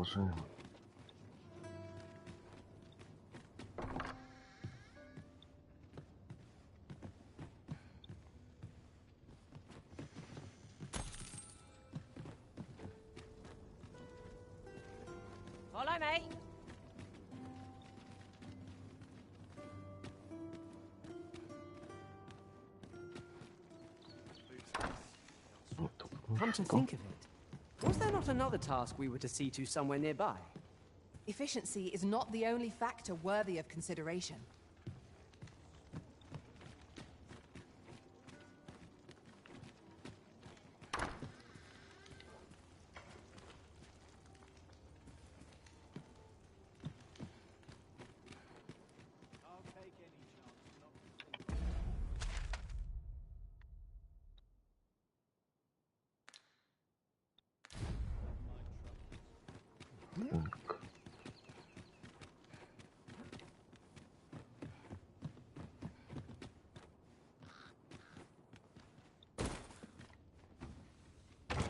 продолжаем. Follow me. Come to think of it, was there not another task we were to see to somewhere nearby? Efficiency is not the only factor worthy of consideration.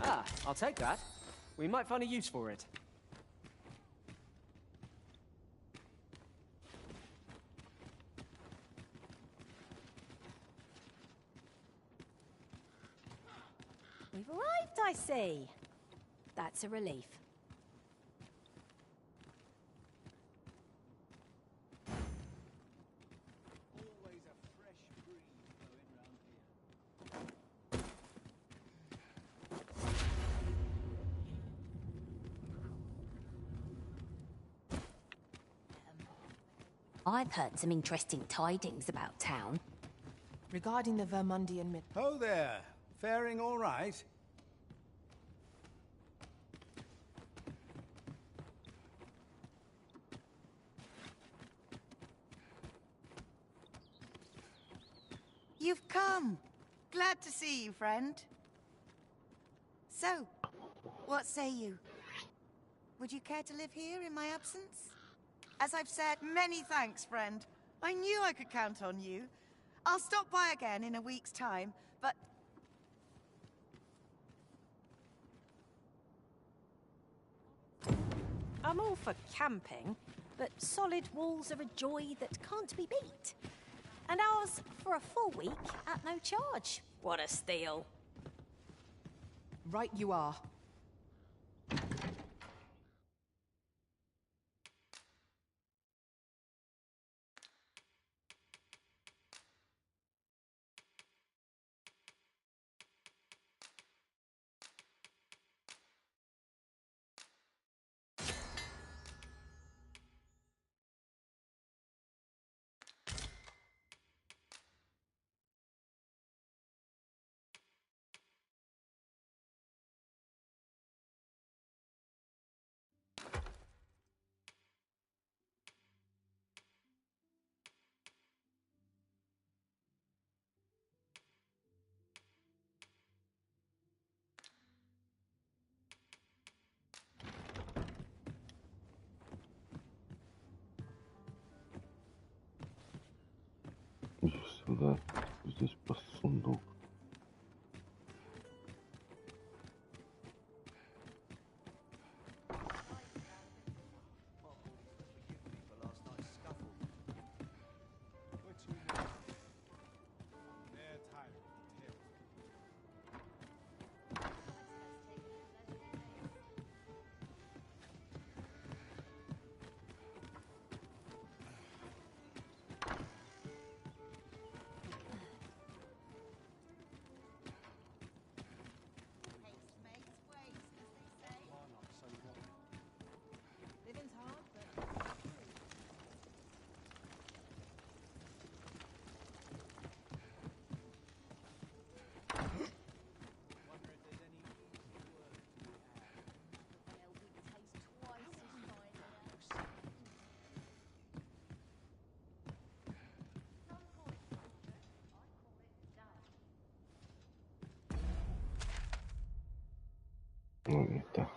Ah, I'll take that. We might find a use for it. We've arrived, I see. That's a relief. Always a fresh breeze blowing round here. I've heard some interesting tidings about town. Regarding the Vermundian mid... Ho there! Faring all right? You've come. Glad to see you, friend. So, what say you? Would you care to live here in my absence? As I've said, many thanks, friend. I knew I could count on you. I'll stop by again in a week's time, but... I'm all for camping, but solid walls are a joy that can't be beat. And ours for a full week at no charge. What a steal. Right you are. Иди сюда. Здесь просто сундук. Living's hard, but... Ну и так.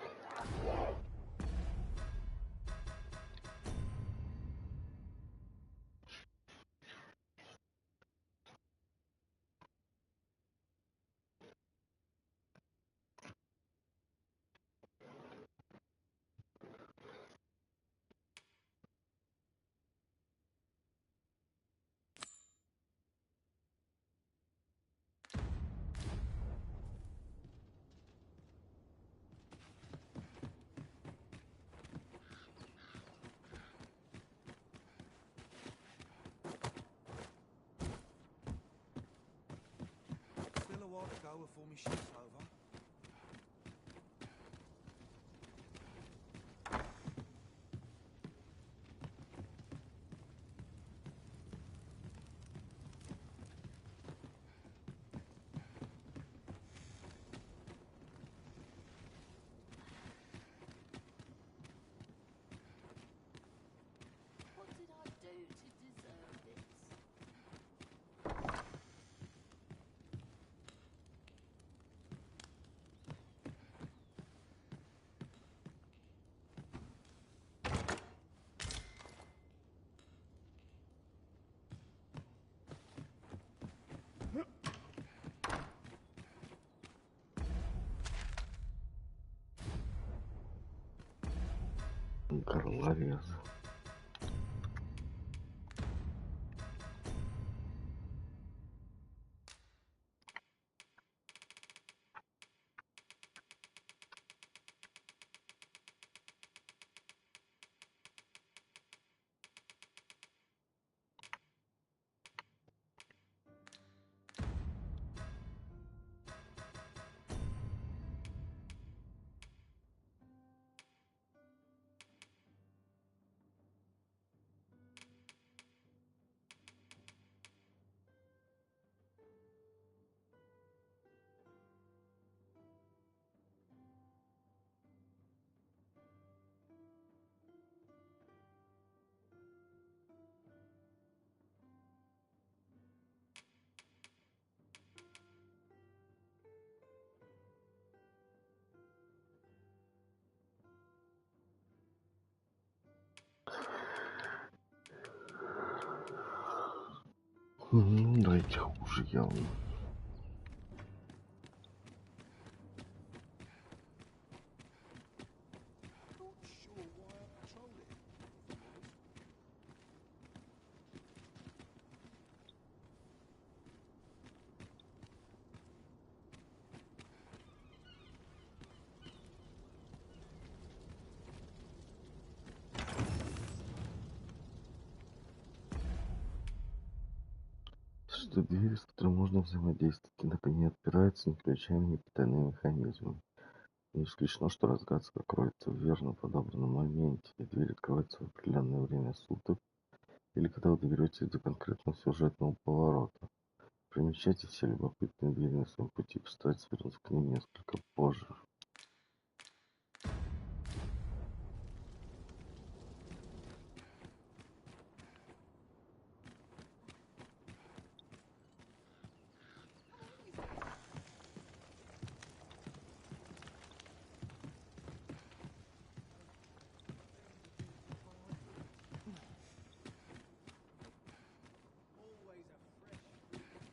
before my shift's over. What did I do to deserve this? Горлорез. Ну, дайте хуже явно. Not sure why I patrolled it. Что двери, с которой можно взаимодействовать, однако не отпираются ни ключами, ни потайными механизмами. Не исключено, что разгадка кроется в верно подобранном моменте, и дверь откроется в определенное время суток, или когда вы доберетесь до конкретного сюжетного поворота. Примечайте все любопытные двери на своем пути, постарайтесь вернуться к ним несколько позже. Always a fresh breeze.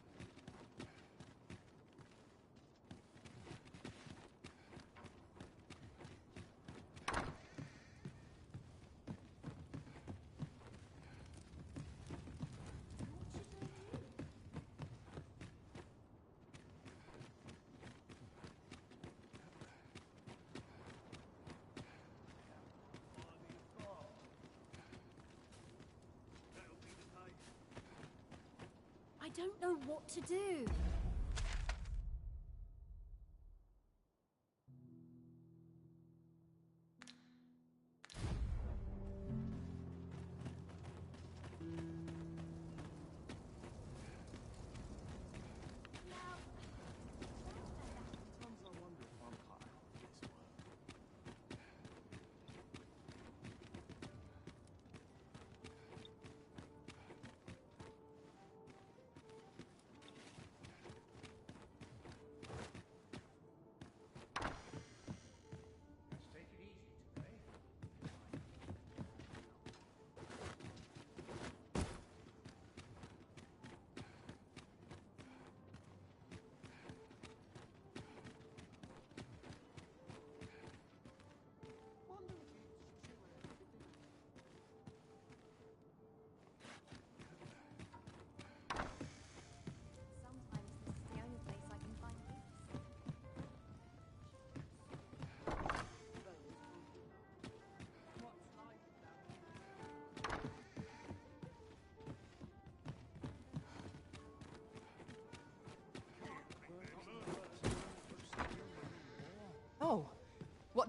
I don't know what to do. Sometimes I wonder if I'm cut out for this work.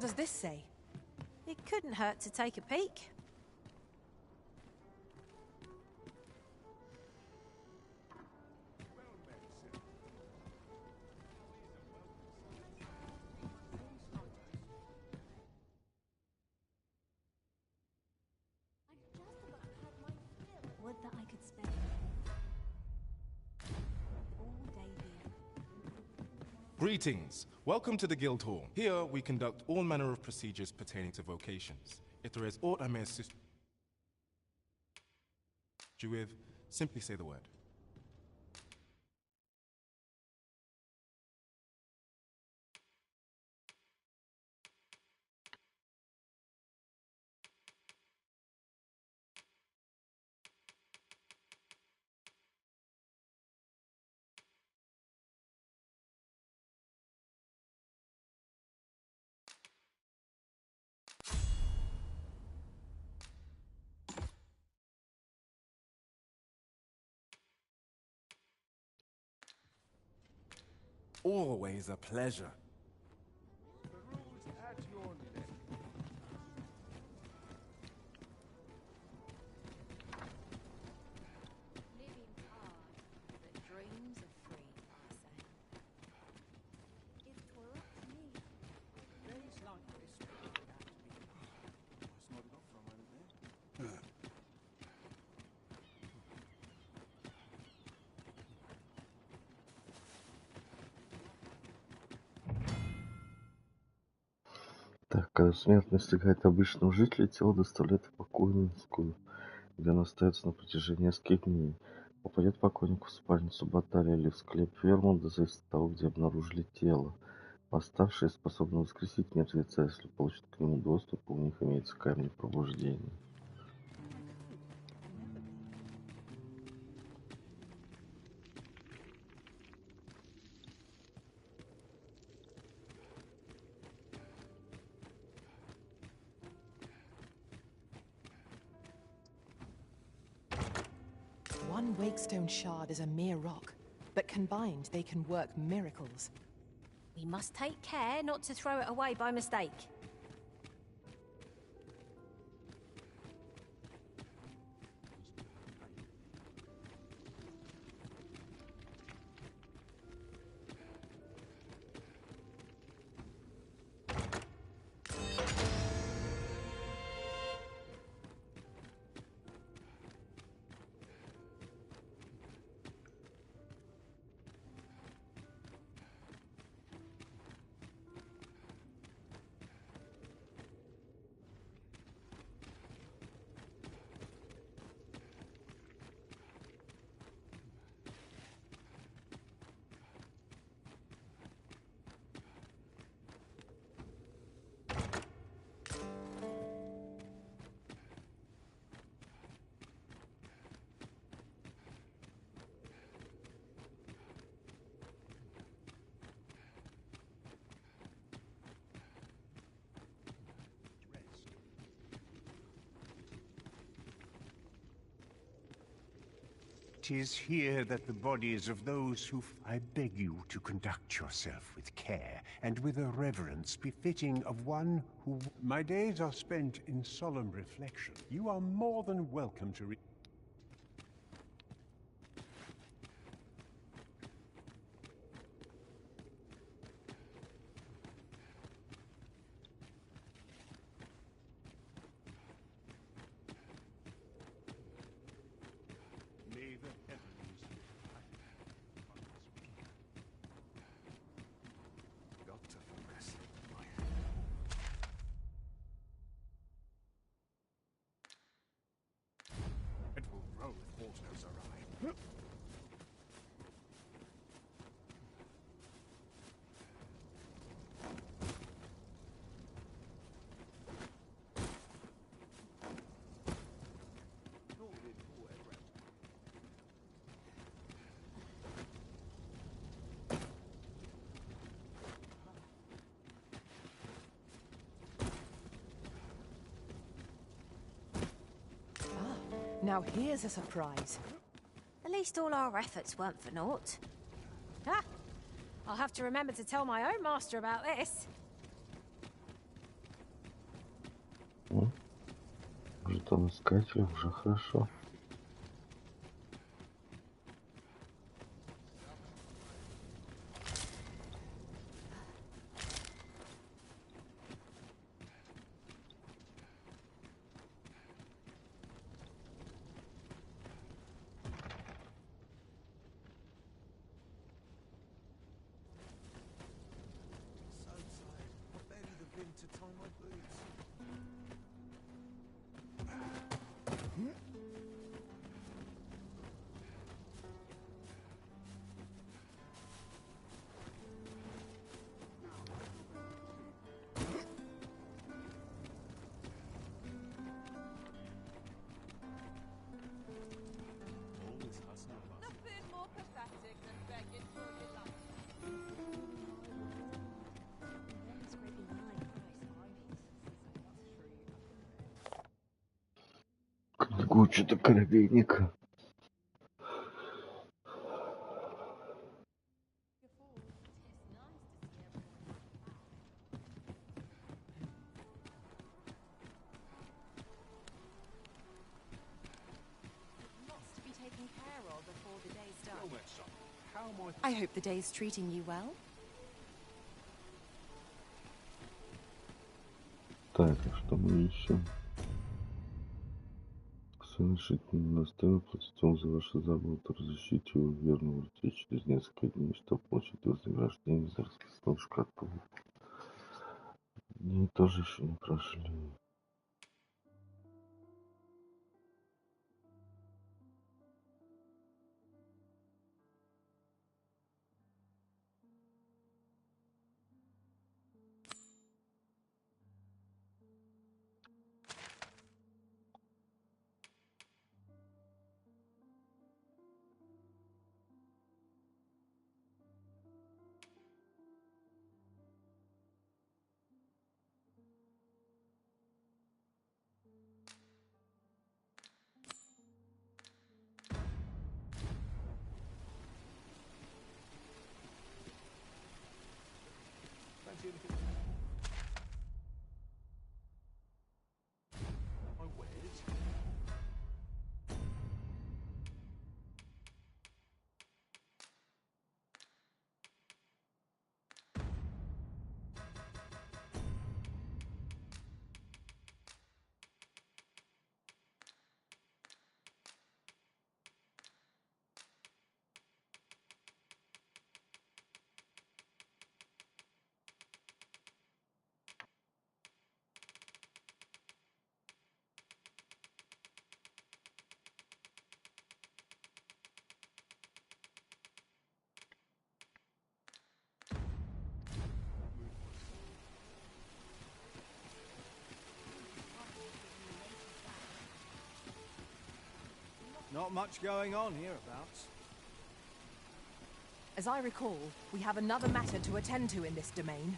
does this say? It couldn't hurt to take a peek. Would that I could spend all day here. Greetings. Welcome to the Guild Hall. Here we conduct all manner of procedures pertaining to vocations. If there is aught I may assist you with, simply say the word. Always a pleasure. The rules at your neck. Living hard, but dreams are free, I say. If 'twere up to me. Days like this will have to be. I snorted off for a moment there. Так, когда смерть настигает обычного жителя, тело доставляют в покойницкую, где оно остается на протяжении нескольких дней. Попадет покойник в спальницу Баталия или в склеп Вермонда, зависит от того, где обнаружили тело. Восставшие способны воскресить мертвеца, если получат к нему доступ, у них имеется камень пробуждения. One wakestone shard is a mere rock, but combined they can work miracles. We must take care not to throw it away by mistake. "'Tis here that the bodies of those who I beg you to conduct yourself with care and with a reverence befitting of one who... My days are spent in solemn reflection. You are more than welcome to May the heavens Got to focus. It will roll if horse knows awry. Now here's a surprise. At least all our efforts weren't for naught. Ha! I'll have to remember to tell my own master about this. там искатель уже хорошо. So tired. I barely the vim to tie my boots. Always hustle and bustle. Nothing more pathetic than begging for your life. Книгу что-то коробейника. Lots to be taken care of before the day's done. Well met, son. How am I... I hope the day's treating you well. Так, а что мы ищем? Совершительно настаиваю платцом за ваши заботы. Разрешите его верно уйти через несколько дней, чтобы получить вознаграждение за расписную шкатулку. Дни тоже еще не прошли. Fancy anything? My wares? Not much going on hereabouts. As I recall, we have another matter to attend to in this domain.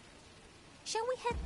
Shall we head...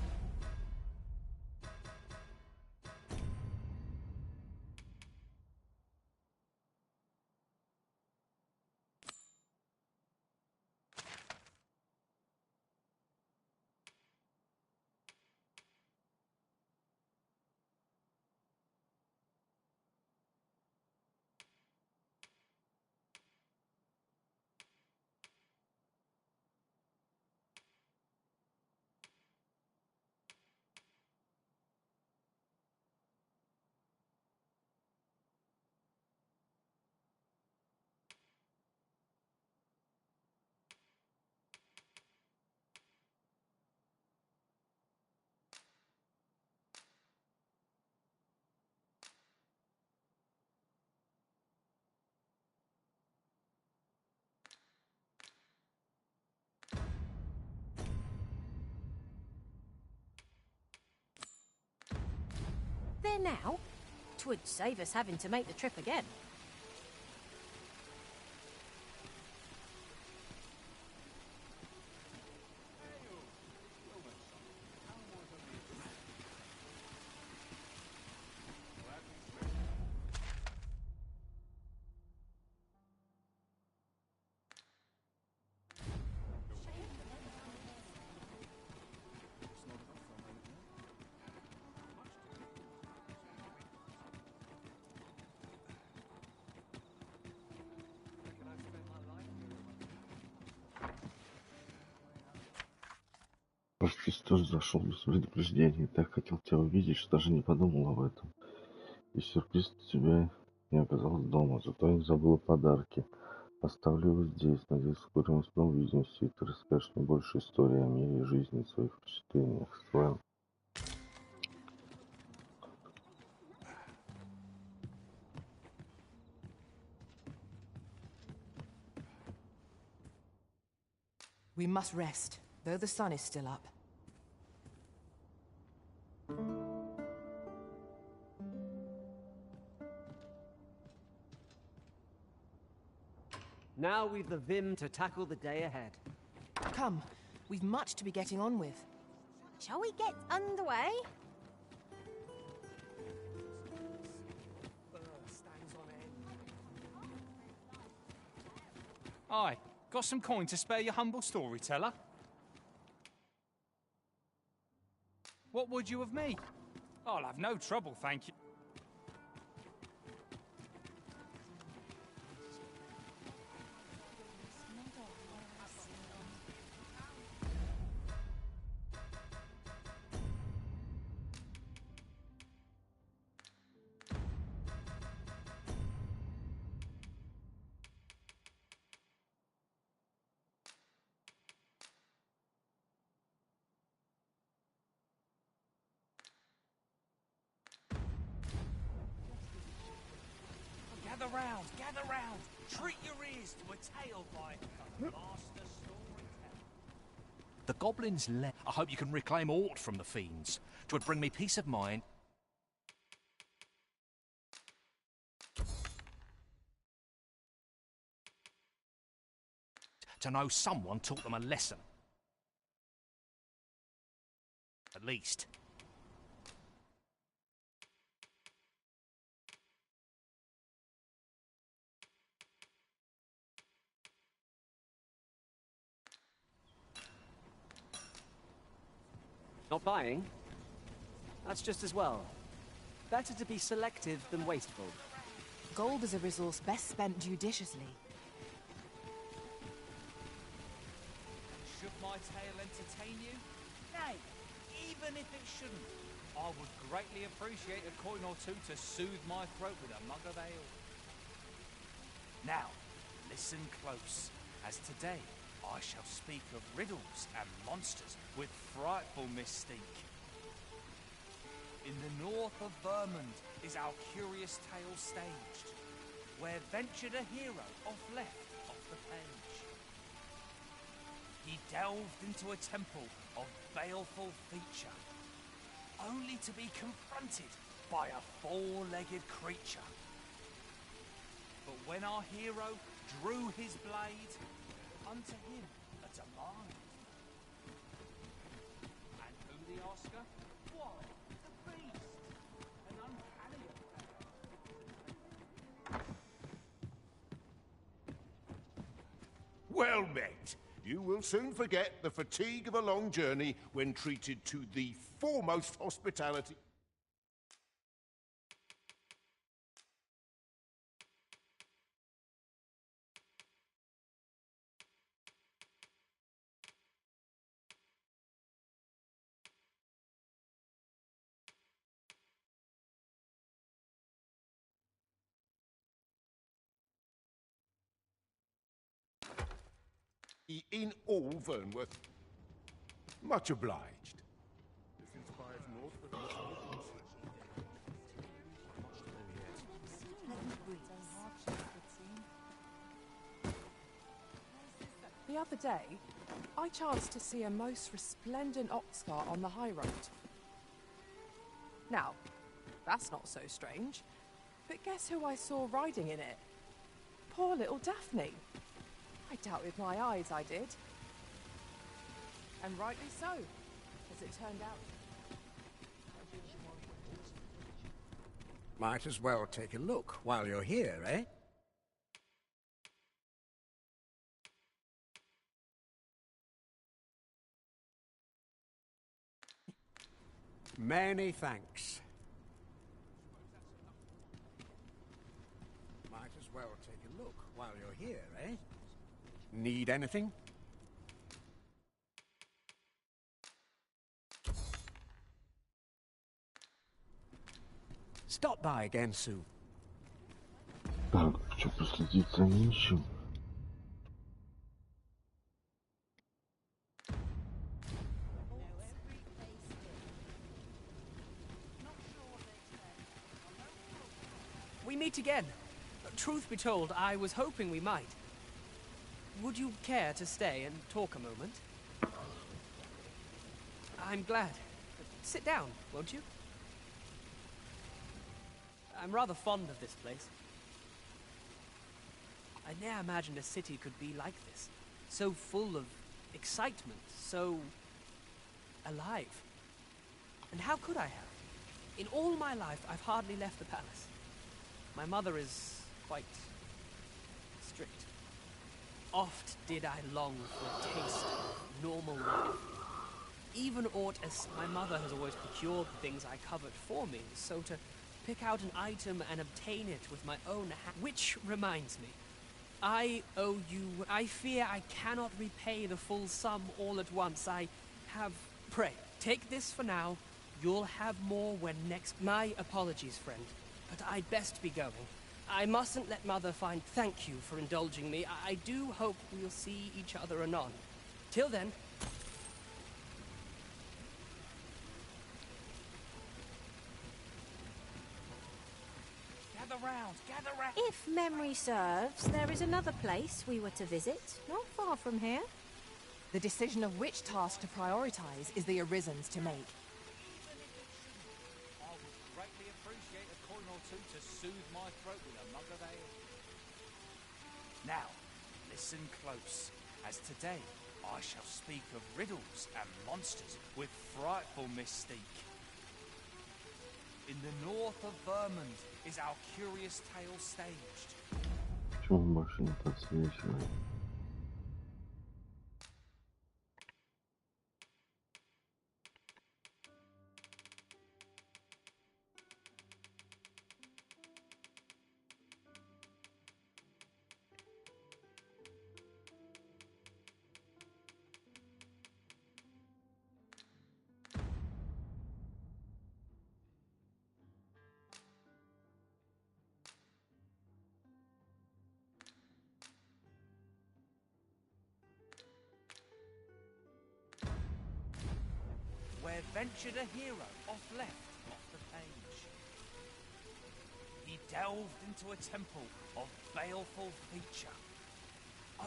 There now? 'Twould save us having to make the trip again. Простите, тоже зашел без предупреждения. Так хотел тебя увидеть, что даже не подумал об этом. И сюрприз для тебя не оказалось дома, зато я не забыла подарки. Оставлю его здесь. Надеюсь, скоро мы снова увидимся, и ты расскажешь мне больше истории о мире и жизни, и своих впечатлениях. С вами. We must rest, though the sun is still up. Now we've the vim to tackle the day ahead. Come, we've much to be getting on with. Shall we get underway? Aye, got some coin to spare your humble storyteller? What would you of me? I'll have no trouble, thank you. Gather round. Treat your ears to a tale by a master storyteller. The goblins left. I hope you can reclaim aught from the fiends. 'Twould bring me peace of mind. To know someone taught them a lesson. At least. Not buying? That's just as well. Better to be selective than wasteful. Gold is a resource best spent judiciously. Should my tale entertain you? Nay, even if it shouldn't, I would greatly appreciate a coin or two to soothe my throat with a mug of ale. Now, listen close, as today I shall speak of riddles and monsters with frightful mystique. In the north of Vermund is our curious tale staged, where ventured a hero off left off the page. He delved into a temple of baleful feature, only to be confronted by a four-legged creature. But when our hero drew his blade, unto him a demand. And who the Oscar? Why, the beast! An uncanny affair. Well met. You will soon forget the fatigue of a long journey when treated to the foremost hospitality. In all Vernworth. Much obliged. This inspires north with much The other day, I chanced to see a most resplendent ox cart on the high road. Now, that's not so strange, but guess who I saw riding in it? Poor little Daphne. I doubt with my eyes I did. And rightly so, as it turned out. Might as well take a look while you're here, eh? Many thanks. Might as well take a look while you're here, eh? Need anything? Stop by again soon. Так, что последить за нищим? We meet again. Truth be told, I was hoping we might. Would you care to stay and talk a moment? I'm glad. Sit down, won't you? I'm rather fond of this place. I ne'er imagined a city could be like this. So full of excitement, so alive. And how could I have? In all my life, I've hardly left the palace. My mother is quite strict. Oft did I long for a taste of normal life. Even aught as my mother has always procured the things I covered for me, so to pick out an item and obtain it with my own hand. Which reminds me, I owe you. I fear I cannot repay the full sum all at once. I have. Pray, take this for now. You'll have more when next. My apologies, friend, but I'd best be going. I mustn't let Mother find. Thank you for indulging me. I do hope we'll see each other anon. Till then. Gather round. If memory serves, there is another place we were to visit, not far from here. The decision of which task to prioritize is the Arisen's to make. I would greatly appreciate a coin or two to soothe my throat with a mug of ale. Now, listen close, as today I shall speak of riddles and monsters with frightful mystique. In the north of Vermund is our curious tale staged. Почему он больше не подсвечивает? Where ventured a hero off the page. He delved into a temple of baleful feature,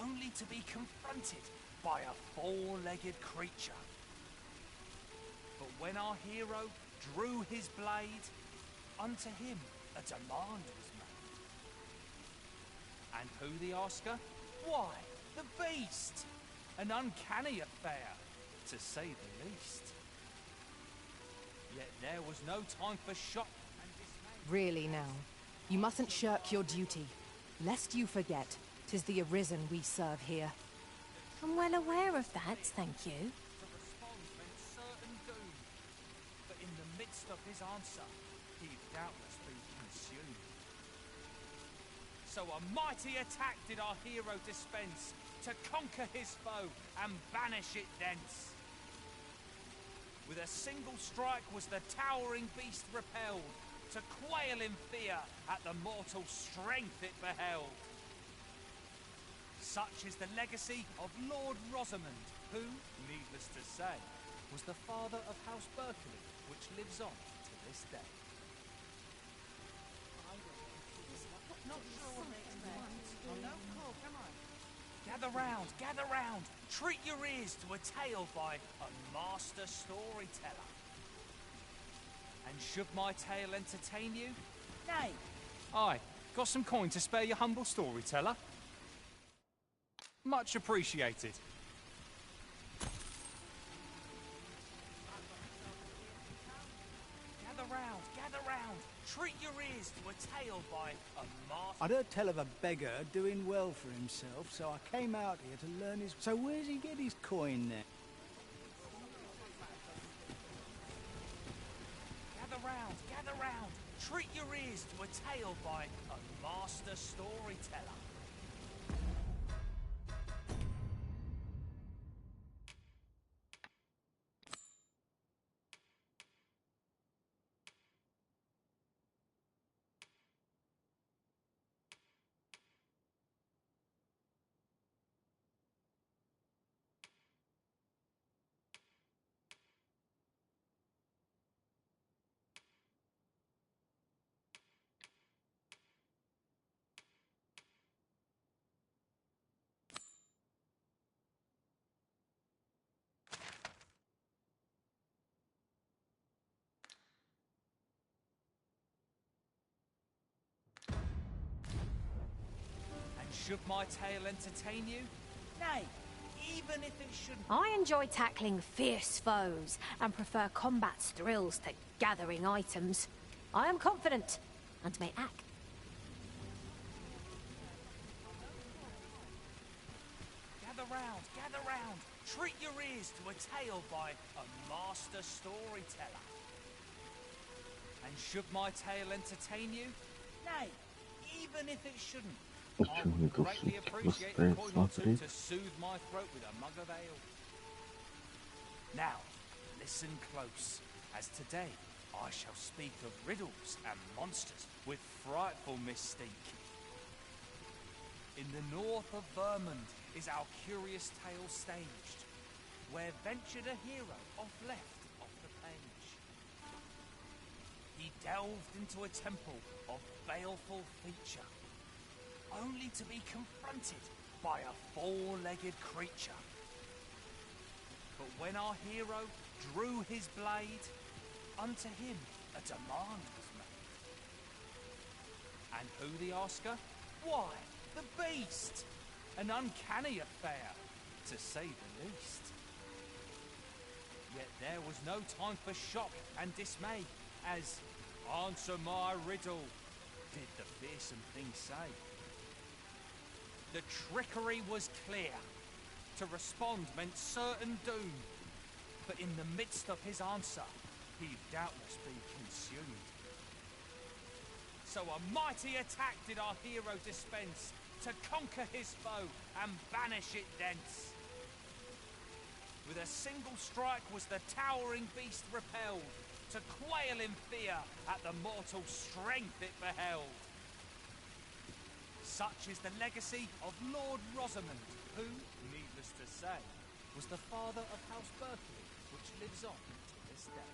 only to be confronted by a four-legged creature. But when our hero drew his blade, unto him a demand was made. And who the asker? Why, the beast! An uncanny affair, to say the least. Yet there was no time for shock and dismay. Really now, you mustn't shirk your duty, lest you forget 'tis the Arisen we serve here. I'm well aware of that, thank you. To respond meant certain doom, but in the midst of his answer, he'd doubtless be consumed. So a mighty attack did our hero dispense, to conquer his foe and banish it thence. With a single strike was the towering beast repelled, to quail in fear at the mortal strength it beheld. Such is the legacy of Lord Rosamond, who, needless to say, was the father of House Berkeley, which lives on to this day. Gather round, treat your ears to a tale by a master storyteller. And should my tale entertain you? Nay. Aye, got some coin to spare your humble storyteller? Much appreciated. Gather round, treat your ears to a tale by a master... I'd heard tell of a beggar doing well for himself, so I came out here to learn his... So where's he get his coin then? Gather round, treat your ears to a tale by a master storyteller. should my tale entertain you? Nay, even if it shouldn't. I enjoy tackling fierce foes and prefer combat's thrills to gathering items. I am confident and may act. Gather round, gather round. Treat your ears to a tale by a master storyteller. And should my tale entertain you? Nay, even if it shouldn't. I would greatly appreciate a coin or two to soothe my throat with a mug of ale. Now, listen close, as today I shall speak of riddles and monsters with frightful mystique. In the north of Vermund is our curious tale staged, where ventured a hero off left off the page. He delved into a temple of baleful feature, only to be confronted by a four-legged creature. But when our hero drew his blade, unto him a demand was made. And who the asker? Why, the beast! An uncanny affair, to say the least. Yet there was no time for shock and dismay, as "Answer my riddle," did the fearsome thing say. The trickery was clear. To respond meant certain doom. But in the midst of his answer, he'd doubtless be consumed. So a mighty attack did our hero dispense, to conquer his foe and banish it thence. With a single strike was the towering beast repelled, to quail in fear at the mortal strength it beheld. Such is the legacy of Lord Rosamond, who, needless to say, was the father of House Berkeley, which lives on to this day.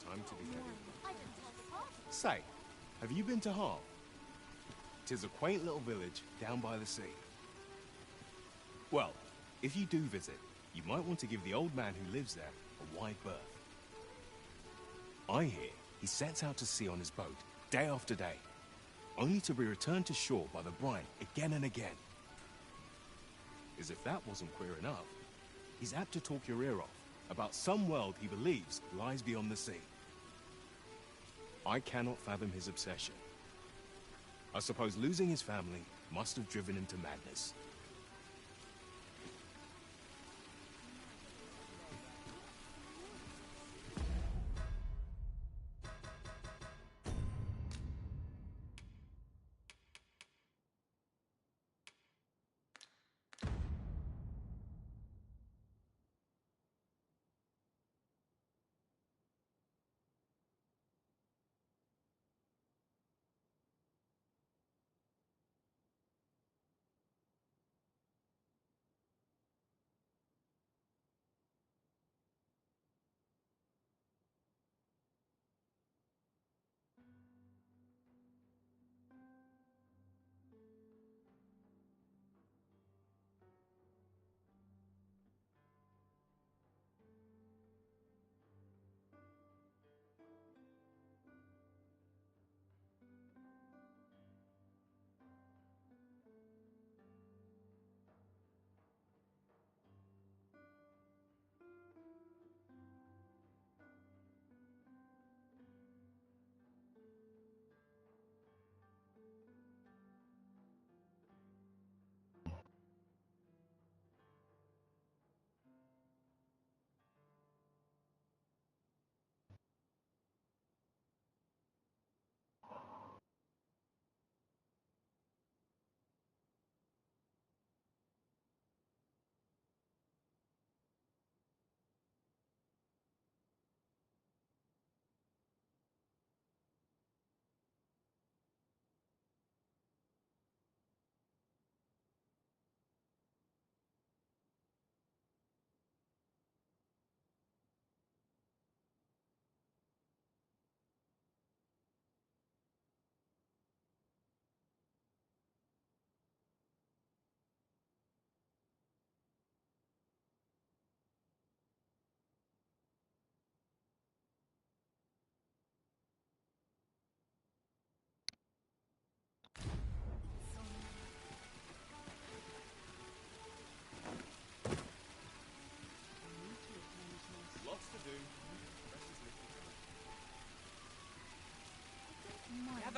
Time to be headed. Say, have you been to Harp? 'Tis a quaint little village down by the sea. Well, if you do visit, you might want to give the old man who lives there a wide berth. I hear he sets out to sea on his boat, day after day, only to be returned to shore by the brine again and again. As if that wasn't queer enough, he's apt to talk your ear off about some world he believes lies beyond the sea. I cannot fathom his obsession. I suppose losing his family must have driven him to madness.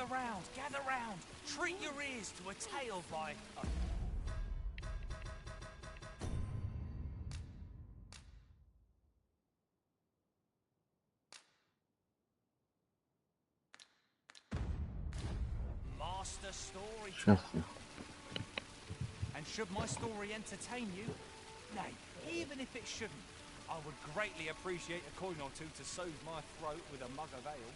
Gather round! Treat your ears to a tale by a... master storyteller. Счастлив. And should my story entertain you, nay, even if it shouldn't, I would greatly appreciate a coin or two to soothe my throat with a mug of ale.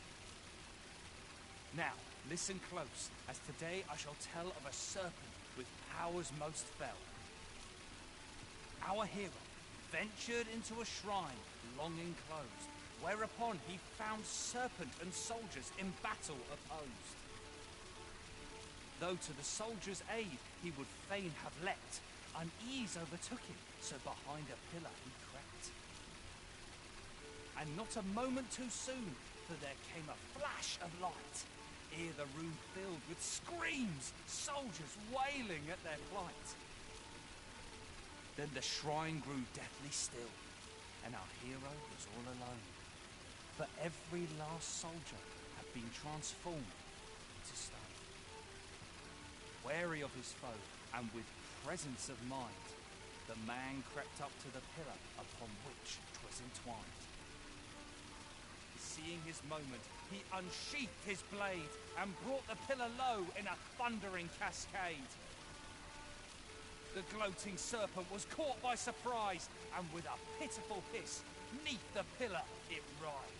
Now, listen close, as today I shall tell of a serpent with powers most fell. Our hero ventured into a shrine long enclosed, whereupon he found serpent and soldiers in battle opposed. Though to the soldiers' aid he would fain have leapt, unease overtook him, so behind a pillar he crept. And not a moment too soon, for there came a flash of light, ere the room filled with screams, soldiers wailing at their plight. Then the shrine grew deathly still, and our hero was all alone, for every last soldier had been transformed to stone. Wary of his foe, and with presence of mind, the man crept up to the pillar upon which 'twas entwined. Seeing his moment, he unsheathed his blade, and brought the pillar low in a thundering cascade. The gloating serpent was caught by surprise, and with a pitiful hiss, 'neath the pillar it writhed.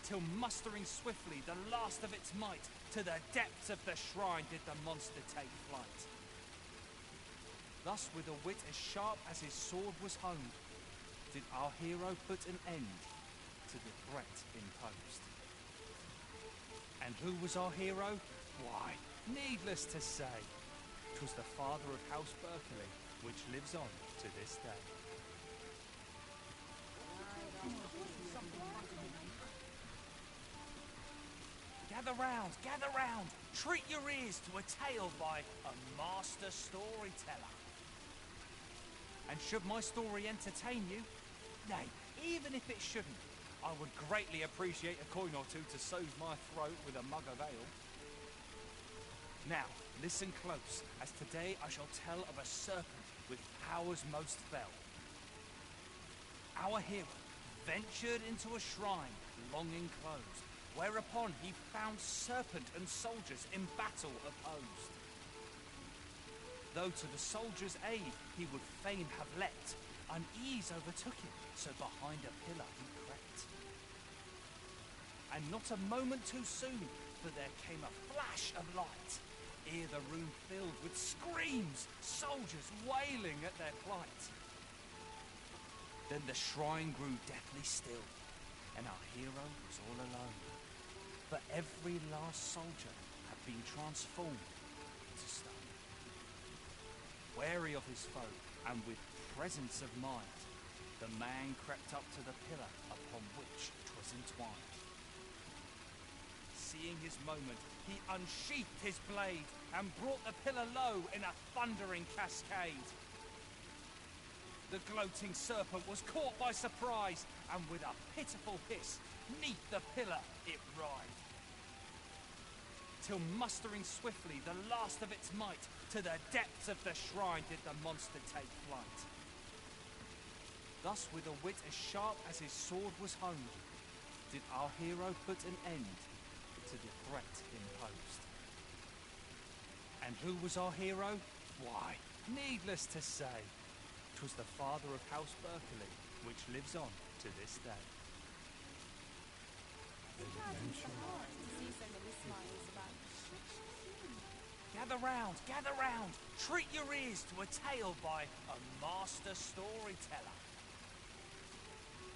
Till mustering swiftly the last of its might, to the depths of the shrine did the monster take flight. Thus with a wit as sharp as his sword was honed, did our hero put an end to the threat imposed. And who was our hero? Why, needless to say, 'twas the father of House Berkeley, which lives on to this day. Gather round, treat your ears to a tale by a master storyteller. And should my story entertain you, nay, even if it shouldn't, I would greatly appreciate a coin or two to soothe my throat with a mug of ale. Now, listen close, as today I shall tell of a serpent with powers most fell. Our hero ventured into a shrine long enclosed, whereupon he found serpent and soldiers in battle opposed. Though to the soldiers' aid he would fain have leapt, unease overtook him, so behind a pillar he crept. And not a moment too soon, for there came a flash of light, ere the room filled with screams, soldiers wailing at their plight. Then the shrine grew deathly still, and our hero was all alone, for every last soldier had been transformed to stone. Wary of his foe, and with presence of mind, the man crept up to the pillar upon which 'twas entwined. Seeing his moment, he unsheathed his blade, and brought the pillar low in a thundering cascade. The gloating serpent was caught by surprise, and with a pitiful hiss, 'neath the pillar it writhed. Till mustering swiftly the last of its might, to the depths of the shrine did the monster take flight. Thus with a wit as sharp as his sword was honed, did our hero put an end to the threat imposed. And who was our hero? Why, needless to say, 'twas the father of House Berkeley, which lives on to this day. Gather round, treat your ears to a tale by a master storyteller.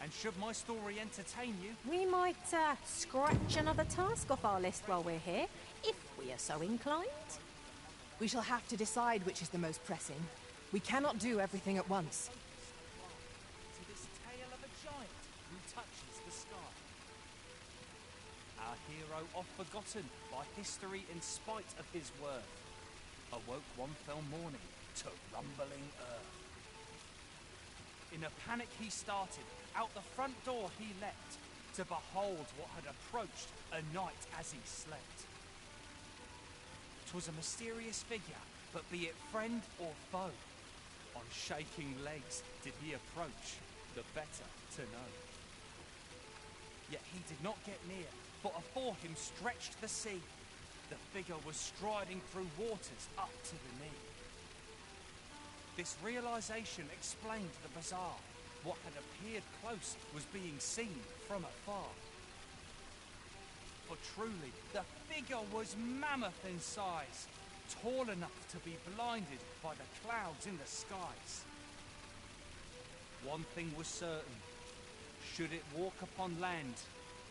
And should my story entertain you, We might scratch another task off our list while we're here, if we are so inclined. We shall have to decide which is the most pressing. We cannot do everything at once. to this tale of a giant who touches the sky. Our hero, oft forgotten by history in spite of his worth, awoke one fell morning to rumbling earth. In a panic he started, out the front door he leapt, to behold what had approached a night as he slept. 'Twas a mysterious figure, but be it friend or foe, on shaking legs did he approach, the better to know. Yet he did not get near, for afore him stretched the sea. The figure was striding through waters up to the knee. This realization explained the bizarre. What had appeared close was being seen from afar. For truly, the figure was mammoth in size, tall enough to be blinded by the clouds in the skies. One thing was certain. Should it walk upon land,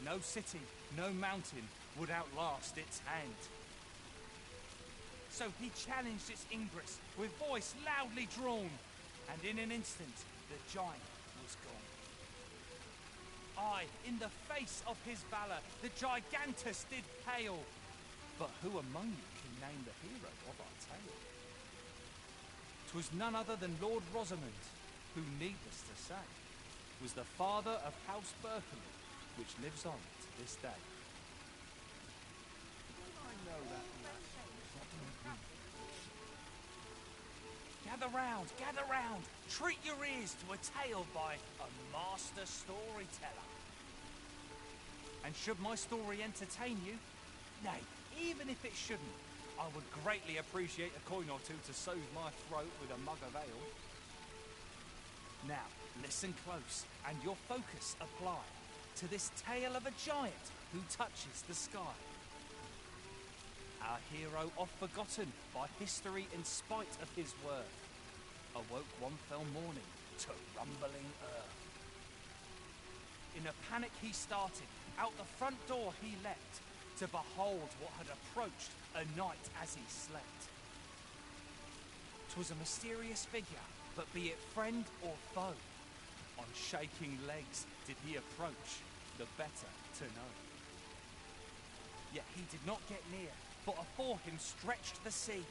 no city, no mountain would outlast its hand. So he challenged its ingress with voice loudly drawn, and in an instant the giant was gone. Aye, in the face of his valour the gigantus did pale. But who among you can name the hero of our tale? 'Twas none other than Lord Rosamond, who, needless to say, was the father of House Berkeley, which lives on to this day. Gather round, treat your ears to a tale by a master storyteller. And should my story entertain you, nay, even if it shouldn't, I would greatly appreciate a coin or two to soothe my throat with a mug of ale. Now, listen close, and your focus apply to this tale of a giant who touches the sky. Our hero, oft forgotten by history in spite of his worth, awoke one fell morning to rumbling earth. In a panic he started, out the front door he leapt, to behold what had approached a night as he slept. 'Twas a mysterious figure, but be it friend or foe, on shaking legs did he approach, the better to know. Yet he did not get near, for afore him stretched the sea.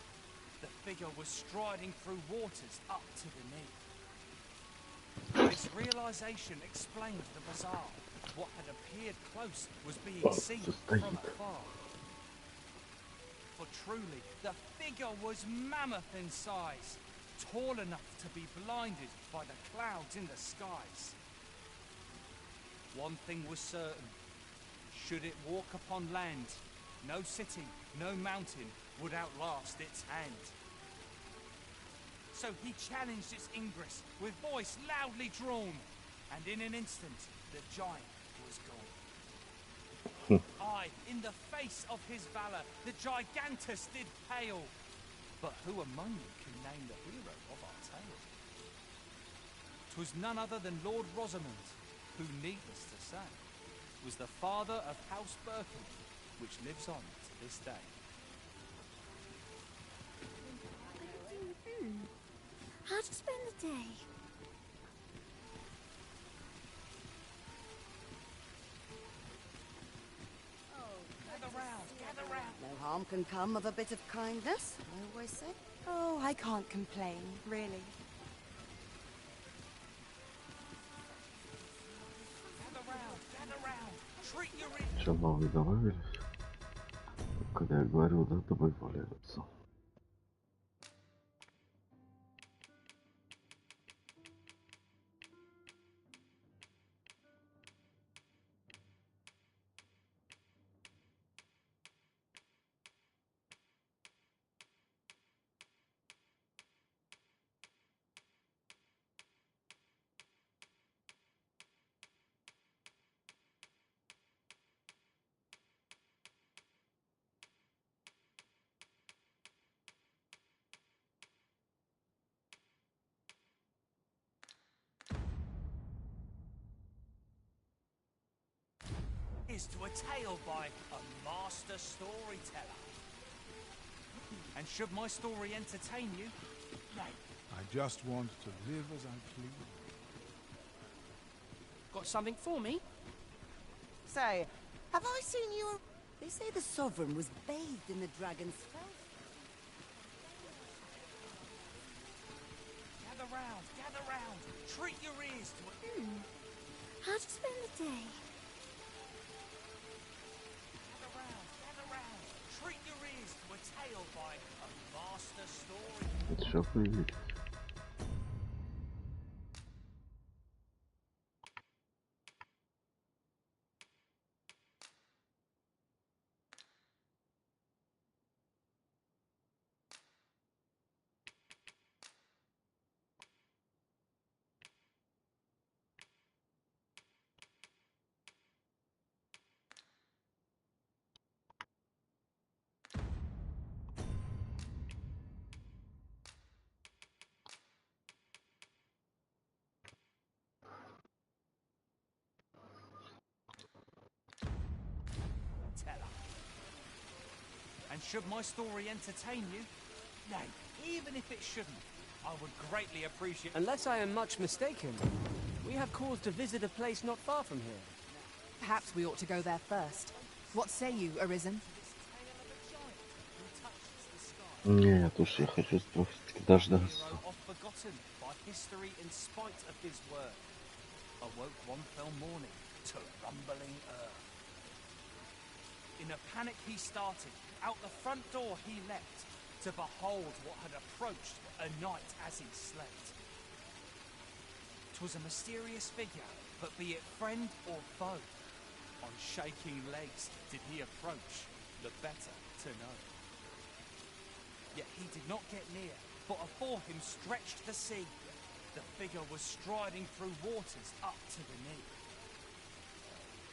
The figure was striding through waters up to the knee. This realization explained the bizarre. What had appeared close was being seen from afar. For truly, the figure was mammoth in size, tall enough to be blinded by the clouds in the skies. One thing was certain. Should it walk upon land, no city, no mountain would outlast its hand. So he challenged its ingress with voice loudly drawn, and in an instant the giant was gone. Aye, in the face of his valour the gigantus did pale. But who among you can name the hero of our tale? 'Twas none other than Lord Rosamond, who, needless to say, was the father of House Berkeley, which lives on to this day. How to spend the day? Gather round. No harm can come of a bit of kindness, I always say. Oh, I can't complain, really. Gather round. Treat your ears. Что новые добавились? Когда я говорил, да, добавляются. Is to a tale by a master storyteller. And should my story entertain you, nay. I just want to live as I please. Got something for me? Say, have I seen you? They say the Sovereign was bathed in the dragon's fell. Gather round. Treat your ears to it. How to spend the day? Все появились. Teller. And should my story entertain you? Nay, even if it shouldn't, I would greatly appreciate... Unless I am much mistaken, we have cause to visit a place not far from here. Perhaps we ought to go there first. What say you, Arisen? Нет уж, я хочу все-таки дождаться. Forgotten by history in spite of his word, awoke one fell morning to rumbling earth. In a panic he started, out the front door he leapt, to behold what had approached a knight as he slept. 'Twas a mysterious figure, but be it friend or foe, on shaking legs did he approach, the better to know. Yet he did not get near, for afore him stretched the sea. The figure was striding through waters up to the knee.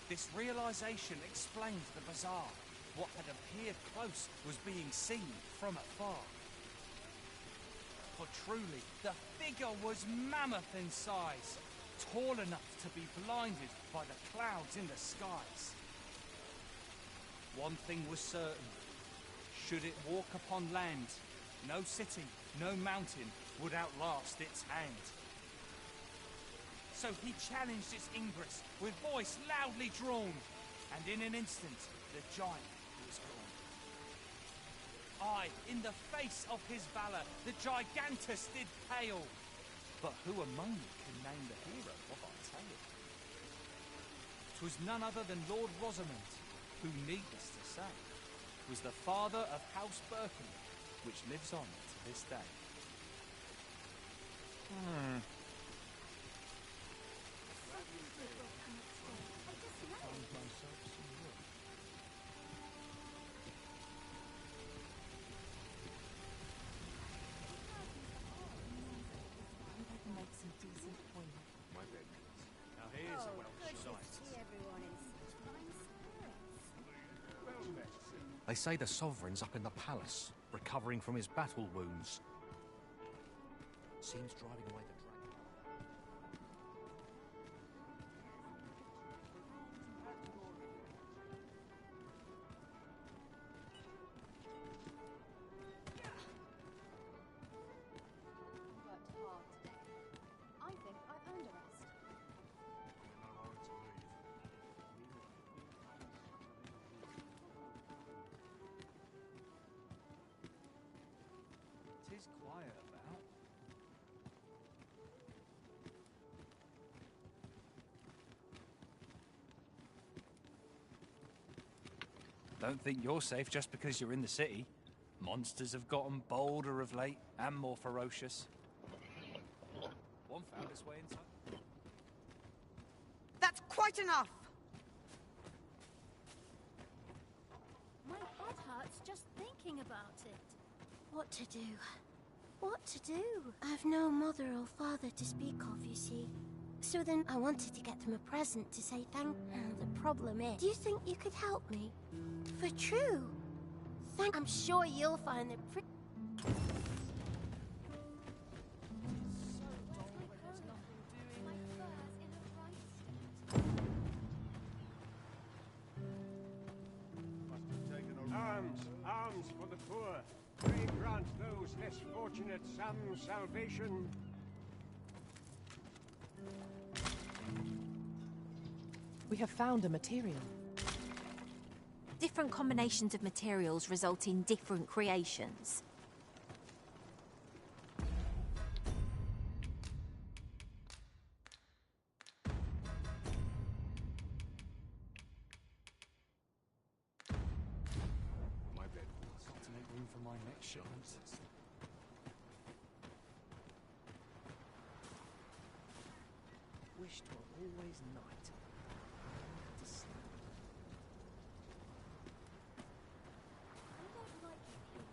This realization explained the bizarre. What had appeared close was being seen from afar. For truly, the figure was mammoth in size, tall enough to be blinded by the clouds in the skies. One thing was certain. Should it walk upon land, no city, no mountain would outlast its hand. So he challenged its ingress with voice loudly drawn, and in an instant the giant was gone. Aye, in the face of his valour, the gigantus did pale. But who among you can name the hero of our tale? 'Twas none other than Lord Rosamond, who, needless to say, was the father of House Berkeley, which lives on to this day. My bed. Now here's a Welsh sight. They say the sovereign's up in the palace, recovering from his battle wounds. Seems driving away the dragon. Worked hard today. I think I earned a rest. Tis quiet about. Don't think you're safe just because you're in the city. Monsters have gotten bolder of late and more ferocious. One found its way inside. That's quite enough! My head hurts just thinking about it. What to do? What to do? I've no mother or father to speak of, you see. So then I wanted to get them a present to say thank. And the problem is, do you think you could help me? For true? I'm sure you'll find it pretty. Arms, arms for the poor. Pray grant those less fortunate some salvation. We have found a material. Different combinations of materials result in different creations. My bed. Got to make room for my next shipment. always night. To sleep. I don't like it here.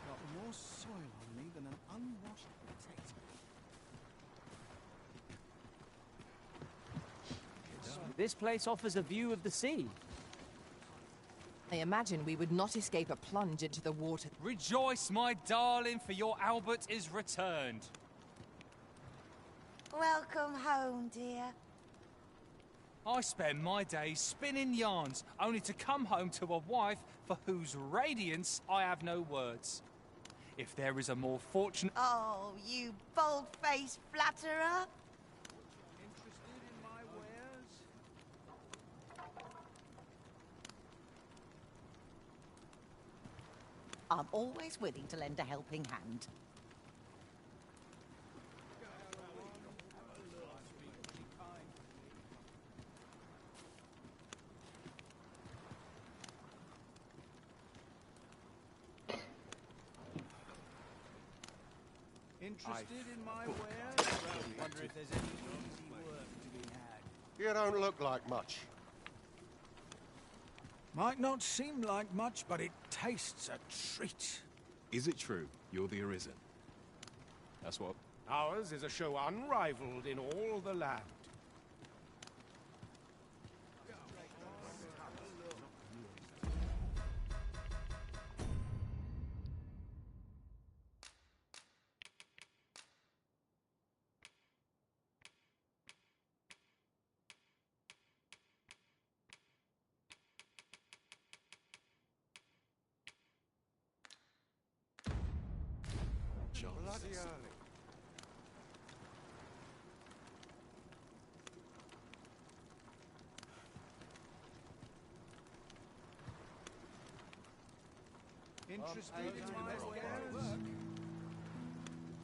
Got more soil on me than an unwashed potato. This place offers a view of the sea. I imagine we would not escape a plunge into the water. Rejoice, my darling, for your Albert is returned. Welcome home, dear. I spend my days spinning yarns, only to come home to a wife for whose radiance I have no words. If there is a more fortunate... Oh, you bold-faced flatterer. Interested in my wares? I'm always willing to lend a helping hand. Interested in my wares? Wonder if there's any easy work to be had. You don't look like much. Might not seem like much, but it tastes a treat. Is it true you're the Arisen? That's what... Ours is a show unrivaled in all the land. Bloody early. Interested in my wares?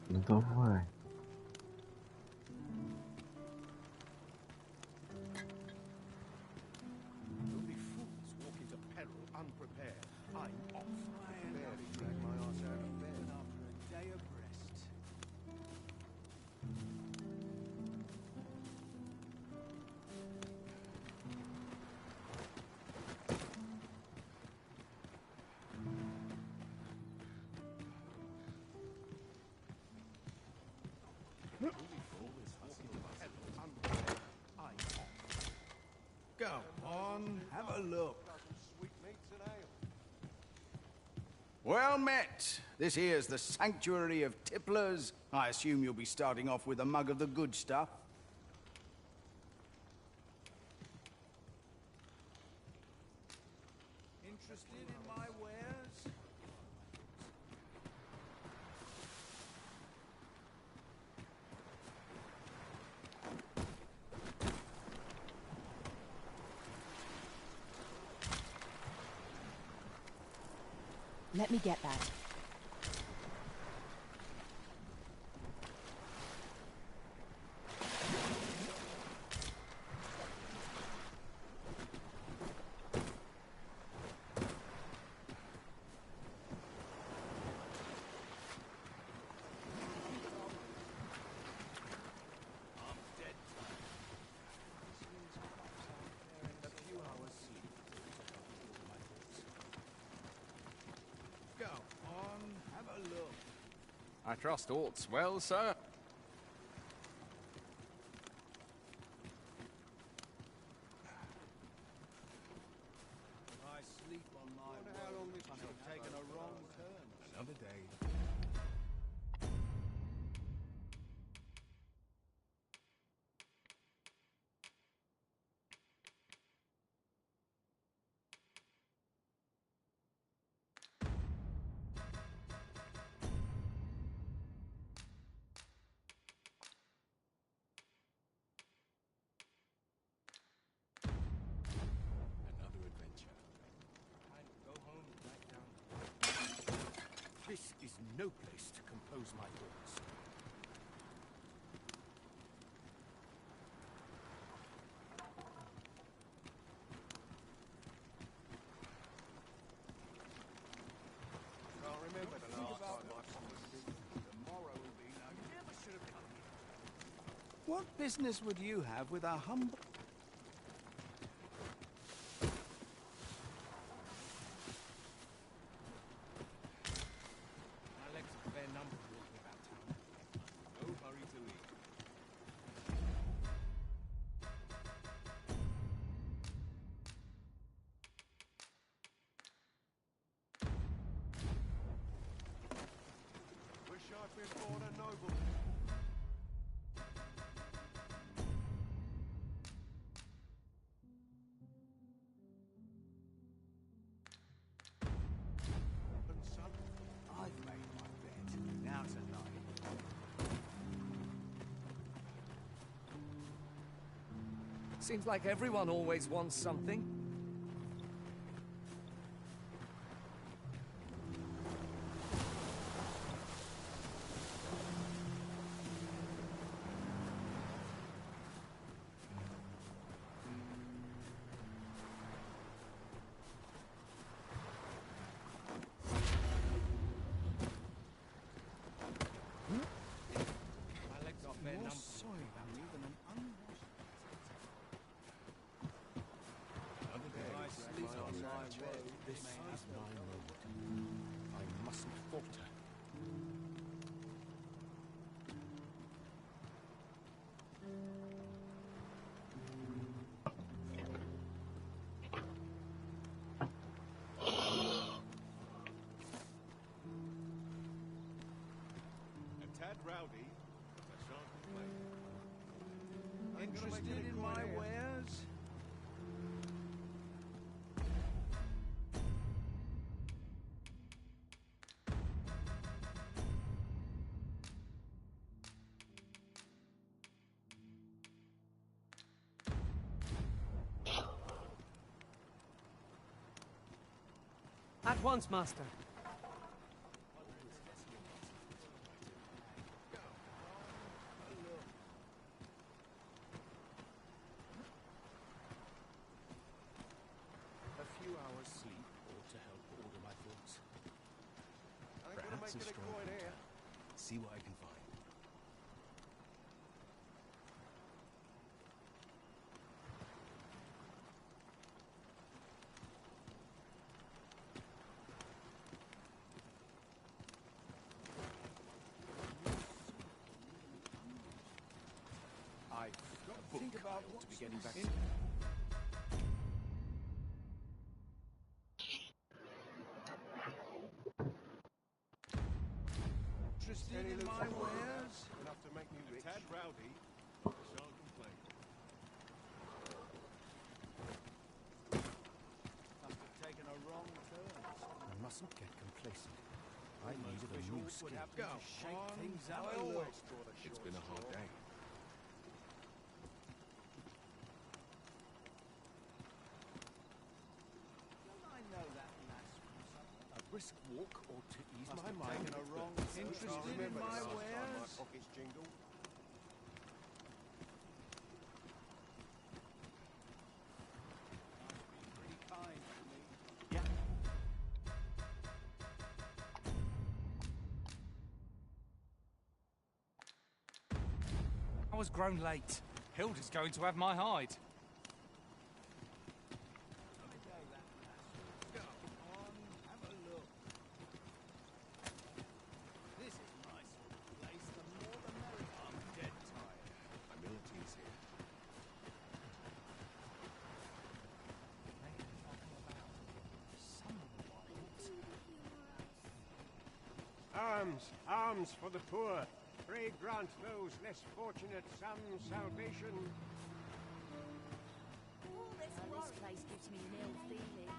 Ну давай. Only fools walk into peril unprepared. I'm off. Barely drag my ass out of bed. After a day of rest. Go on, have a look. Well met. This here's the sanctuary of tipplers. I assume you'll be starting off with a mug of the good stuff. Interested in my wares? Let me get that. Go on, have a look. I trust aught's well, sir. If I sleep on my work, I've taken a wrong turn. Another day. Another adventure. Go home and back down. This is no place to compose my thoughts. Can't remember the last time I What business would you have with our humble... My legs are bare numb from walking about town. No hurry to leave. Wish I'd been born a noble. And son, I've made my bed. Now to lie. Seems like everyone always wants something. My legs are bare More numb. soil on me than an unwashed... Other day, I sleep on my bed. This is my moment. I mustn't falter. a tad rowdy, but I shan't complain. Ain't gonna make Interested any in coin my here. wares? At once, master. A few hours sleep ought to help order my thoughts. Ain't gonna Perhaps make a any strong coin here. See what I can find. I've got to think about what to be getting back in... to. Interested Any in loot my from wares? enough to make me rich. A tad rowdy, but I shan't complain. Must have taken a wrong turn. I mustn't get complacent. I Most needed a wish new all skill. would happen to shake things up I a always little. draw the It's short been a hard straw. day. Don't I know that lass from somewhere? A brisk walk ought to ease Must my have mind. taken a wrong turn. Can't Interested in remember the my last time my wares? pockets jingled. Pretty kind to me. Yeah. I was grown late. Hilda's going to have my hide. I know that lass. Go on, have a look. This is my sort of place. The more the merrier. I'm dead tired. Abilities here. Arms, arms for the poor. Pray grant those less fortunate some salvation. This place gives me an ill feeling.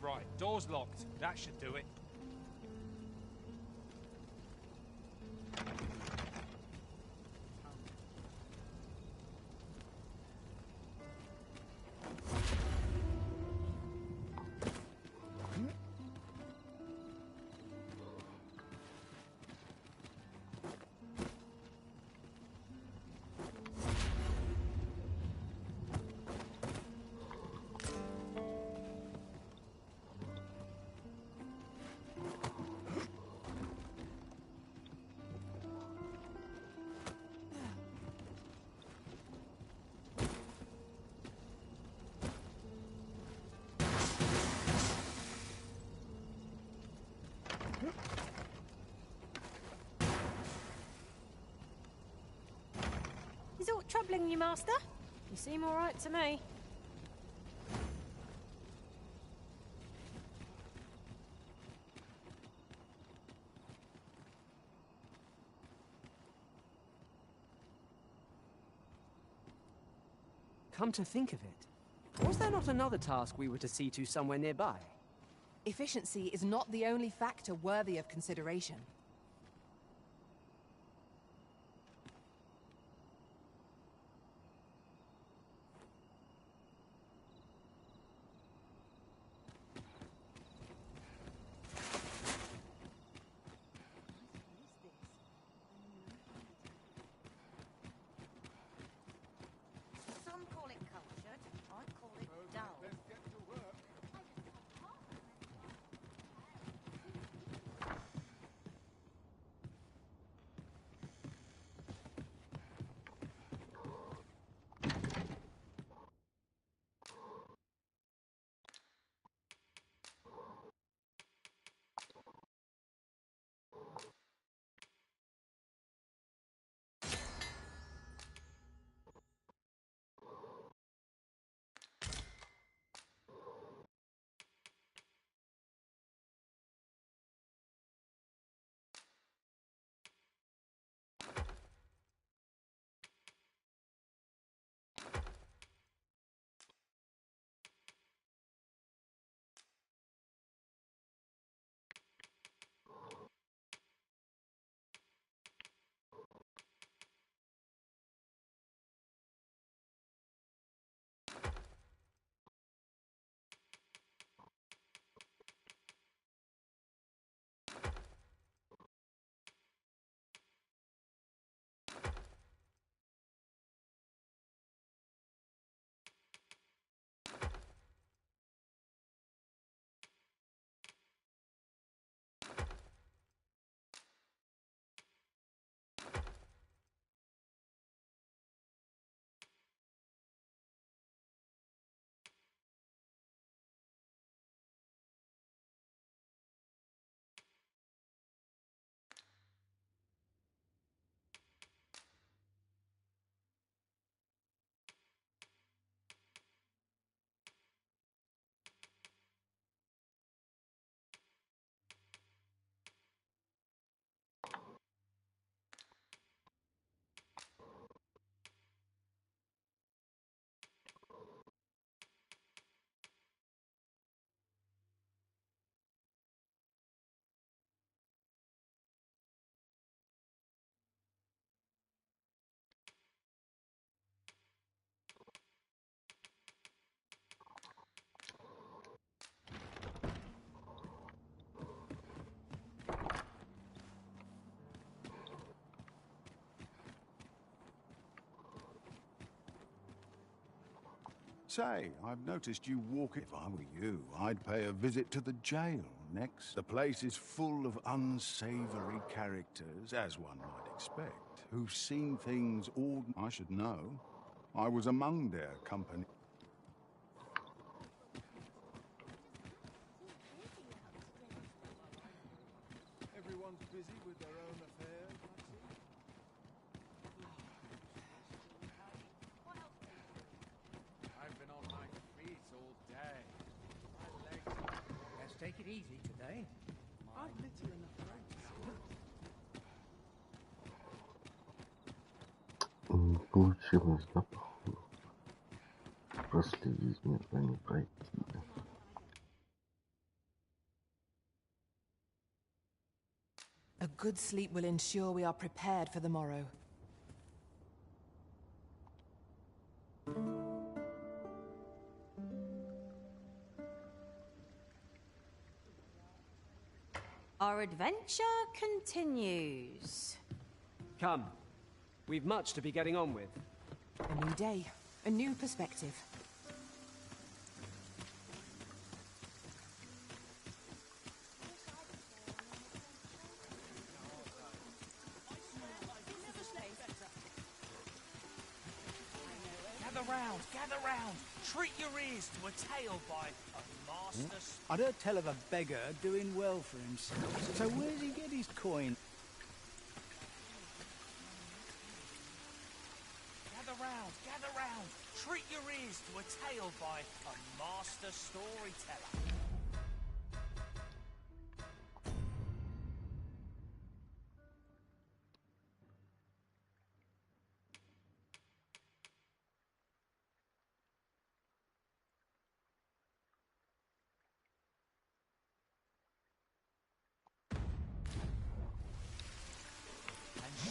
Right, door's locked. That should do it. troubling you, Master? You seem all right to me. Come to think of it, was there not another task we were to see to somewhere nearby? Efficiency is not the only factor worthy of consideration. Some call it cultured, I call it dull. Let's get to work. Say, I've noticed you walk. If I were you, I'd pay a visit to the jail next. The place is full of unsavory characters, as one might expect, who've seen things I should know. I was among their company. Everyone's busy with their own affairs, I've been on my feet all day. My legs. Let's take it easy today. I've little enough Не получилось, да, походу? Проследить между не пройти. A good sleep will ensure we are prepared for the morrow. Our adventure continues. Come, we've much to be getting on with. A new day, a new perspective. Gather round. Treat your ears to a tale by a master. I'd heard tell of a beggar doing well for himself. So where's he get his coin? Gather round. Gather round, treat your ears to a tale by a master storyteller.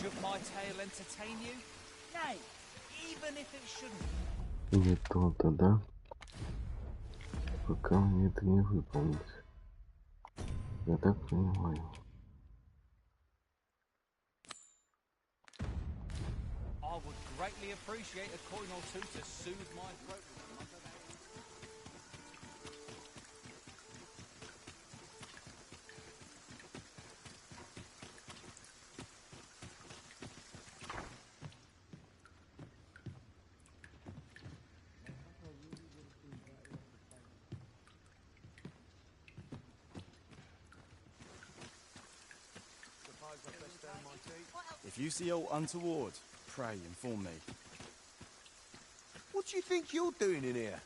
Should my tale entertain you? Nay, even if it shouldn't. Не то-то, да? Пока мне это не выполнить. Я так понимаю. I would greatly appreciate a coin or two to soothe my throat. If you see aught untoward, pray inform me. What do you think you're doing in here?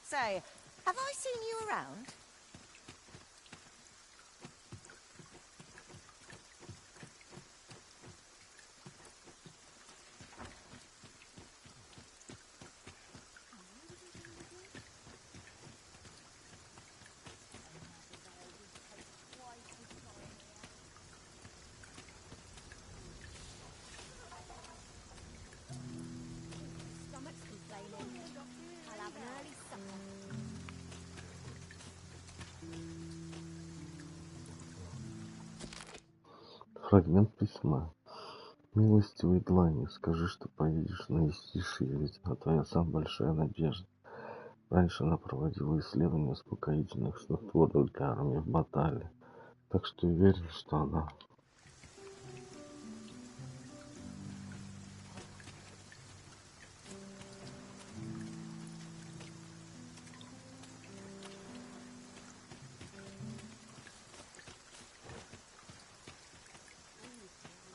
Say, have I seen you around? Stomach's complaining. I'll have an early supper. Фрагмент письма. Милостивый Длани, скажи, что поедешь на Истишье, ведь она твоя самая большая надежда. Раньше она проводила исследования успокоительных снотворных для армии в баталии, так что уверен, что она...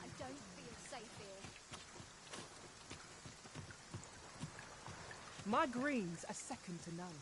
I don't feel safe here. My greens are second to none.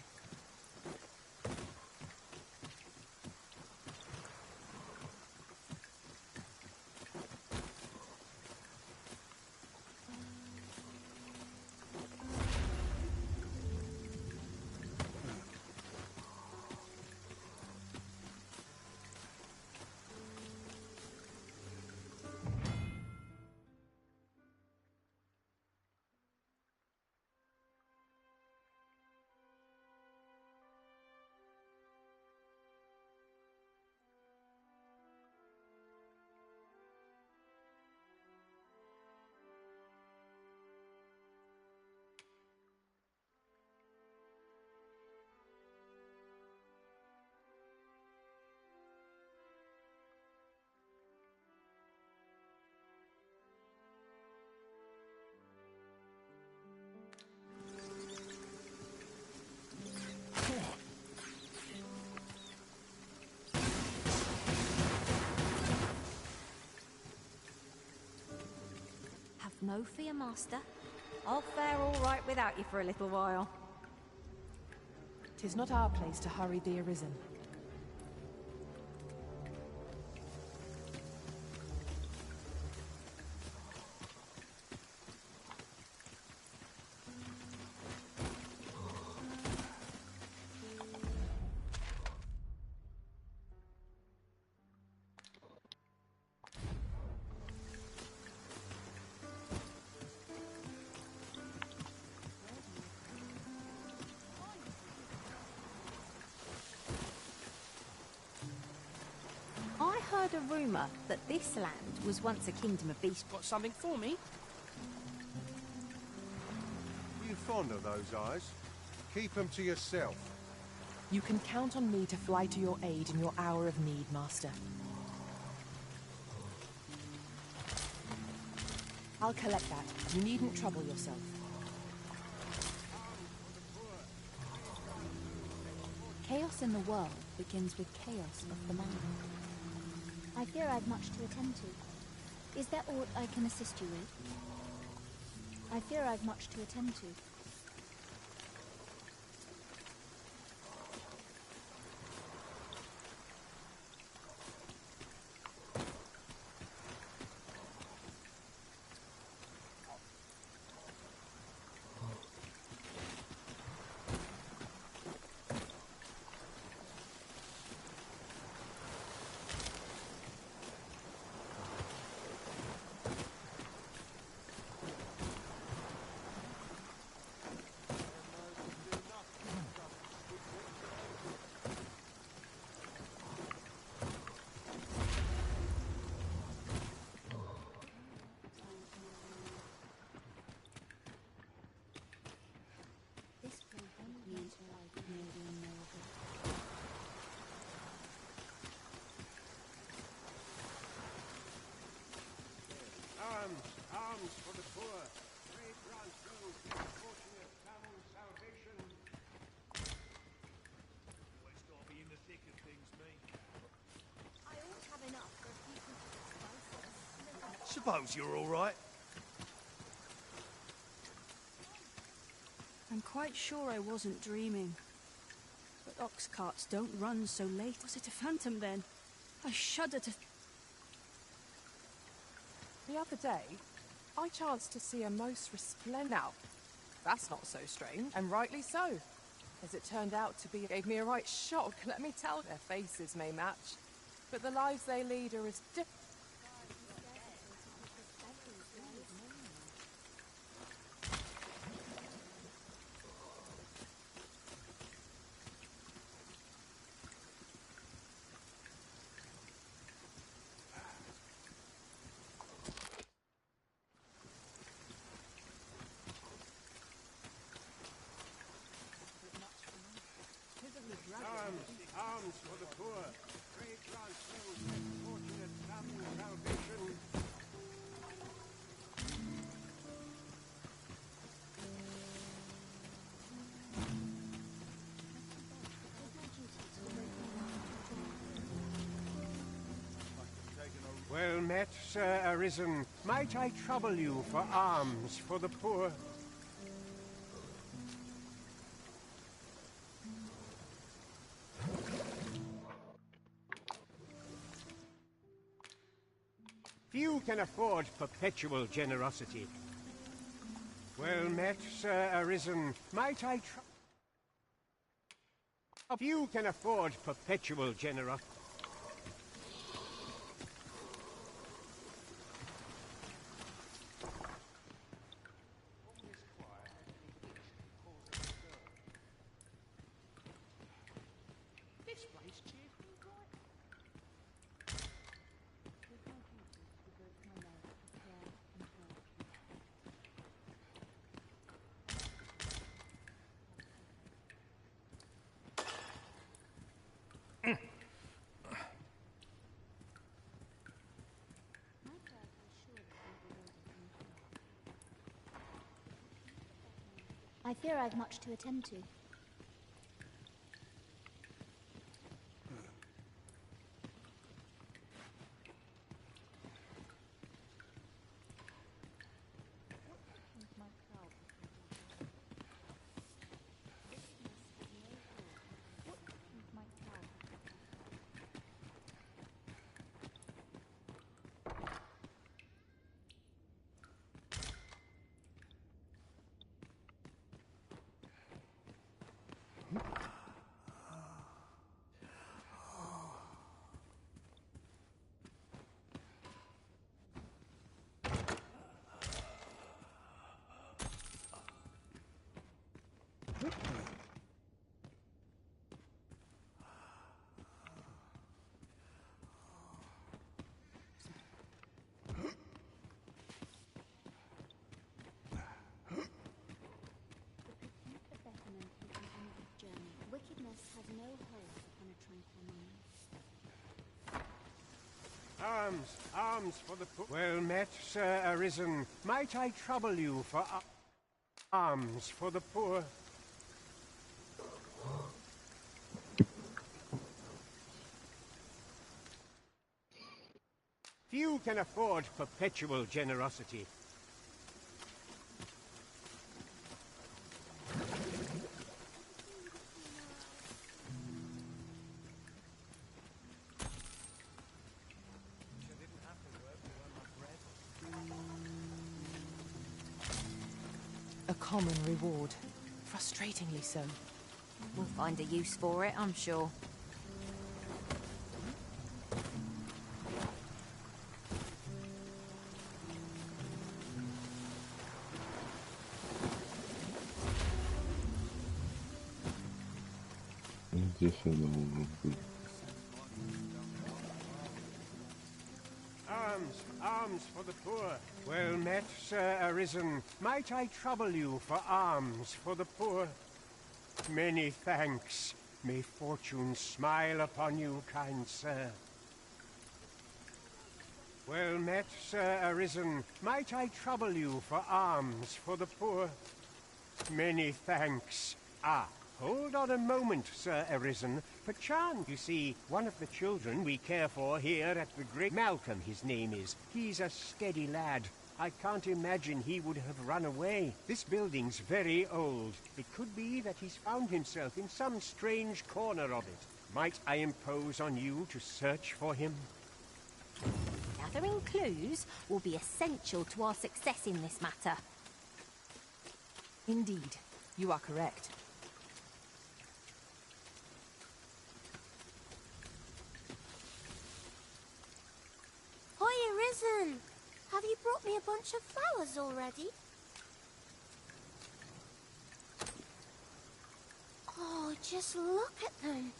No fear, Master. I'll fare all right without you for a little while. 'Tis not our place to hurry the Arisen. I heard a rumour that this land was once a kingdom of beasts. Got something for me? You fond of those eyes? Keep them to yourself. You can count on me to fly to your aid in your hour of need, Master. I'll collect that. You needn't trouble yourself. Chaos in the world begins with chaos of the mind. I fear I've much to attend to. Is there aught I can assist you with? I fear I've much to attend to. Arms for the poor. Pray grant those unfortunate found salvation. Always got to be in the thick of things, me. I ought to have enough for a few people to Suppose you're all right. I'm quite sure I wasn't dreaming. But ox carts don't run so late. Was it a phantom then? I shudder to... The other day, I chanced to see a most resplendent... Now, that's not so strange, and rightly so. As it turned out to be, it gave me a right shock, let me tell you. Their faces may match, but the lives they lead are as different. Arms for the poor. Pray grant those unfortunate found salvation. Well met, Sir Arisen. Might I trouble you for alms for the poor? Few can afford perpetual generosity. Well met, Sir Arisen. Might I Few can afford perpetual generosity. I fear I've much to attend to. Wickedness has no hold upon a tranquil mind. Arms for the poor. Well met, Sir Arisen. Might I trouble you for alms for the poor? Few can afford perpetual generosity. common reward. Frustratingly so. We'll find a use for it, I'm sure. Здесь она может быть. Alms for the poor. Well met, Sir Arisen. Might I trouble you for alms for the poor? Many thanks. May fortune smile upon you, kind sir. Well met, Sir Arisen. Might I trouble you for alms for the poor? Many thanks. Ah, hold on a moment, Sir Arisen. Perchance, you see, one of the children we care for here at the Great... Malcolm, his name is. He's a steady lad. I can't imagine he would have run away. This building's very old. It could be that he's found himself in some strange corner of it. Might I impose on you to search for him? Gathering clues will be essential to our success in this matter. Indeed, you are correct. Hi, Arisen! Have you brought me a bunch of flowers already? Oh, just look at them.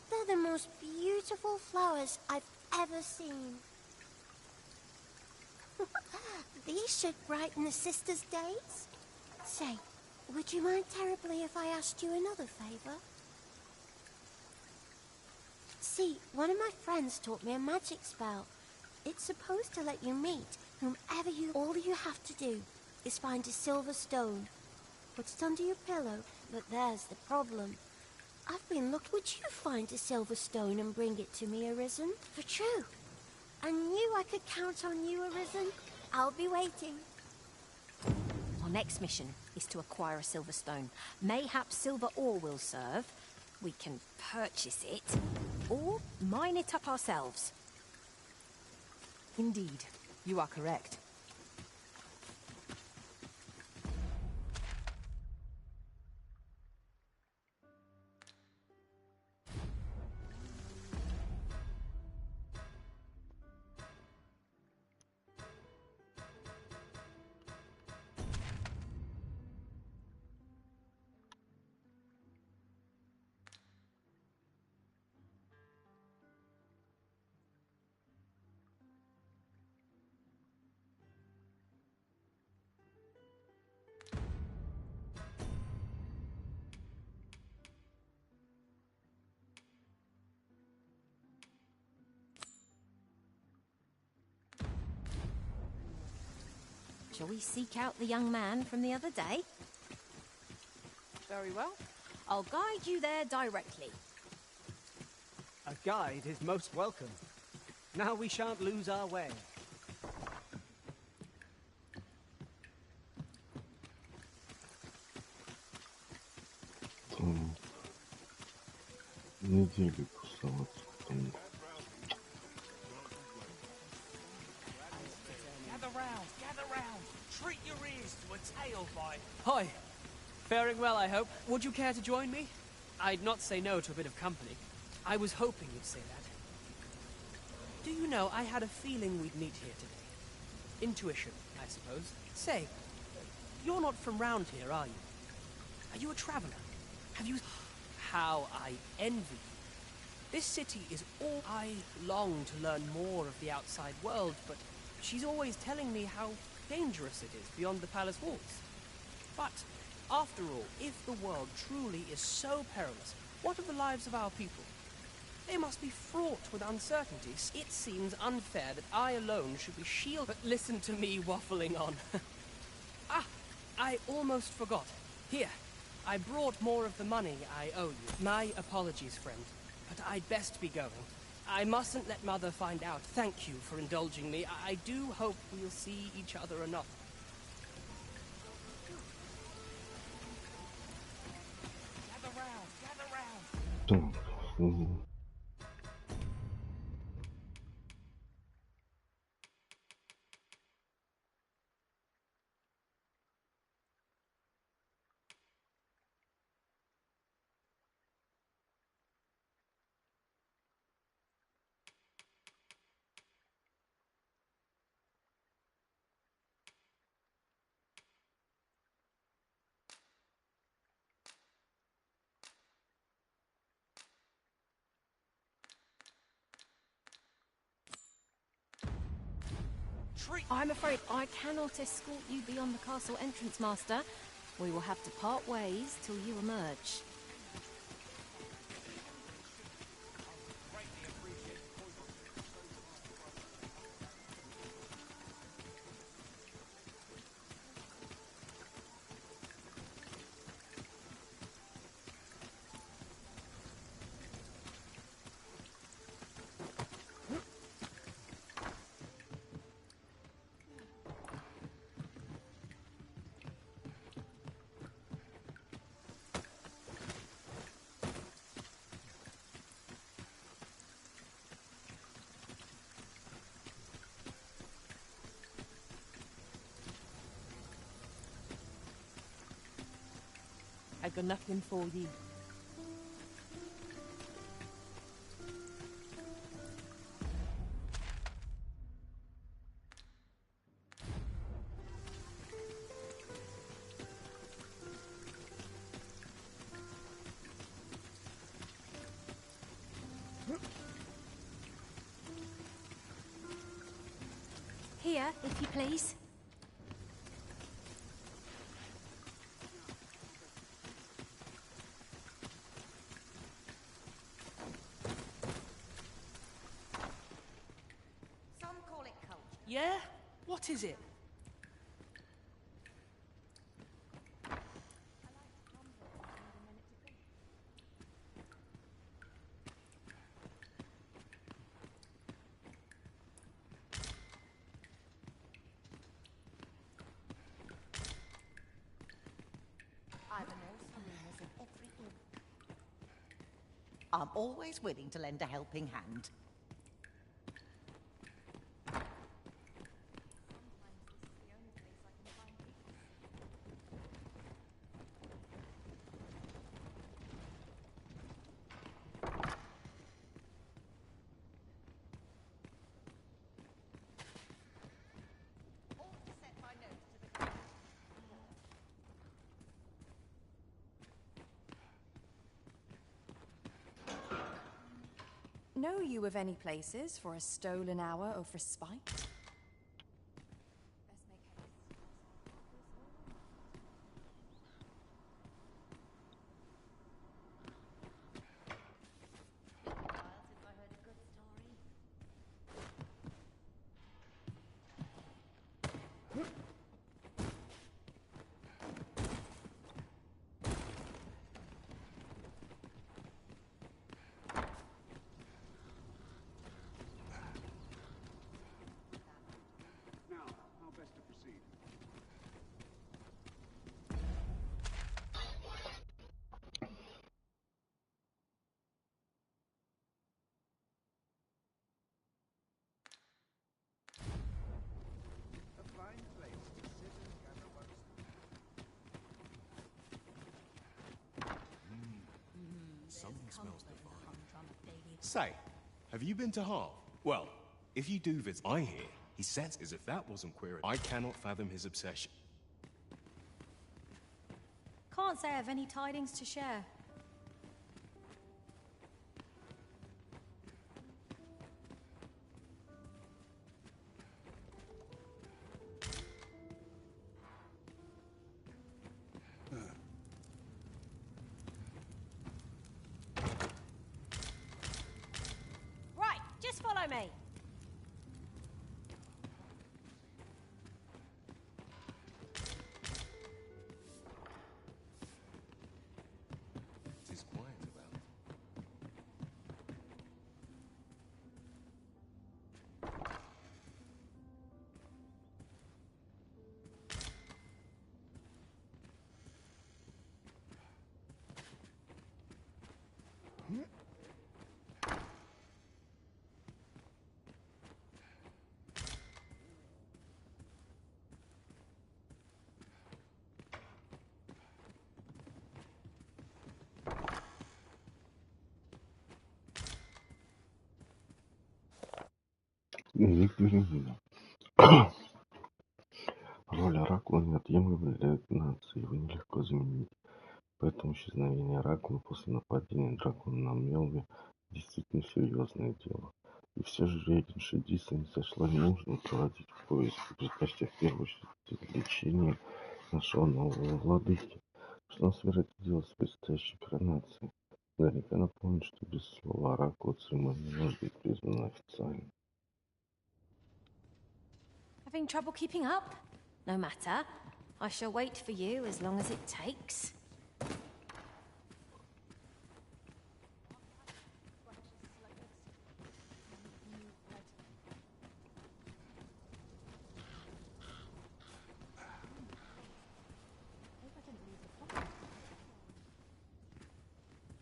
They're the most beautiful flowers I've ever seen. These should brighten the sisters' days. Say, would you mind terribly if I asked you another favor? See, one of my friends taught me a magic spell. It's supposed to let you meet whomever you... All you have to do is find a silver stone. Put it under your pillow, but there's the problem. I've been looking... Would you find a silver stone and bring it to me, Arisen? For true. I knew I could count on you, Arisen. I'll be waiting. Our next mission is to acquire a silver stone. Mayhap silver ore will serve. We can purchase it, or mine it up ourselves. Indeed, you are correct. Shall we seek out the young man from the other day? Very well. I'll guide you there directly. A guide is most welcome. Now we shan't lose our way. Недели кусалась. Gather round. Treat your ears to a tale by... Hi. Faring well, I hope. Would you care to join me? I'd not say no to a bit of company. I was hoping you'd say that. Do you know, I had a feeling we'd meet here today. Intuition, I suppose. Say, you're not from round here, are you? Are you a traveler? Have you... How I envy you. This city is all... I long to learn more of the outside world, but she's always telling me how dangerous it is beyond the palace walls. But, after all, if the world truly is so perilous, what of the lives of our people? They must be fraught with uncertainties. It seems unfair that I alone should be shielded. But listen to me waffling on. Ah, I almost forgot. Here, I brought more of the money I owe you. My apologies, friend, but I'd best be going. I mustn't let Mother find out. Thank you for indulging me. I do hope we'll see each other enough. Так, угу. treat... I'm afraid I cannot escort you beyond the castle entrance, Master. We will have to part ways till you emerge. I've got nothing for you. Here, if you please. Some call it culture. Yeah? What is it? I've a nose for rumors in every inn. I'm always willing to lend a helping hand. Know you of any places for a stolen hour of respite? Something smells divine. Say, have you been to Harv? Well, if you do visit, I hear he sets as if that wasn't queer. I cannot fathom his obsession. Can't say I have any tidings to share. Right, just follow me. It is quiet about. Викторина. Роль оракула неотъемлема для нации, его нелегко заменить. Поэтому исчезновение оракула после нападения дракона на Мелви действительно серьезное дело. И все же регенша Диса не сошла нужно проводить поиски, предпочтя в первую очередь лечение нашего нового владыки. Что нам собирается делать с предстоящей коронацией? Наверняка напомню, что без слова оракула церемония не может быть признана официально. Having trouble keeping up? No matter. I shall wait for you as long as it takes.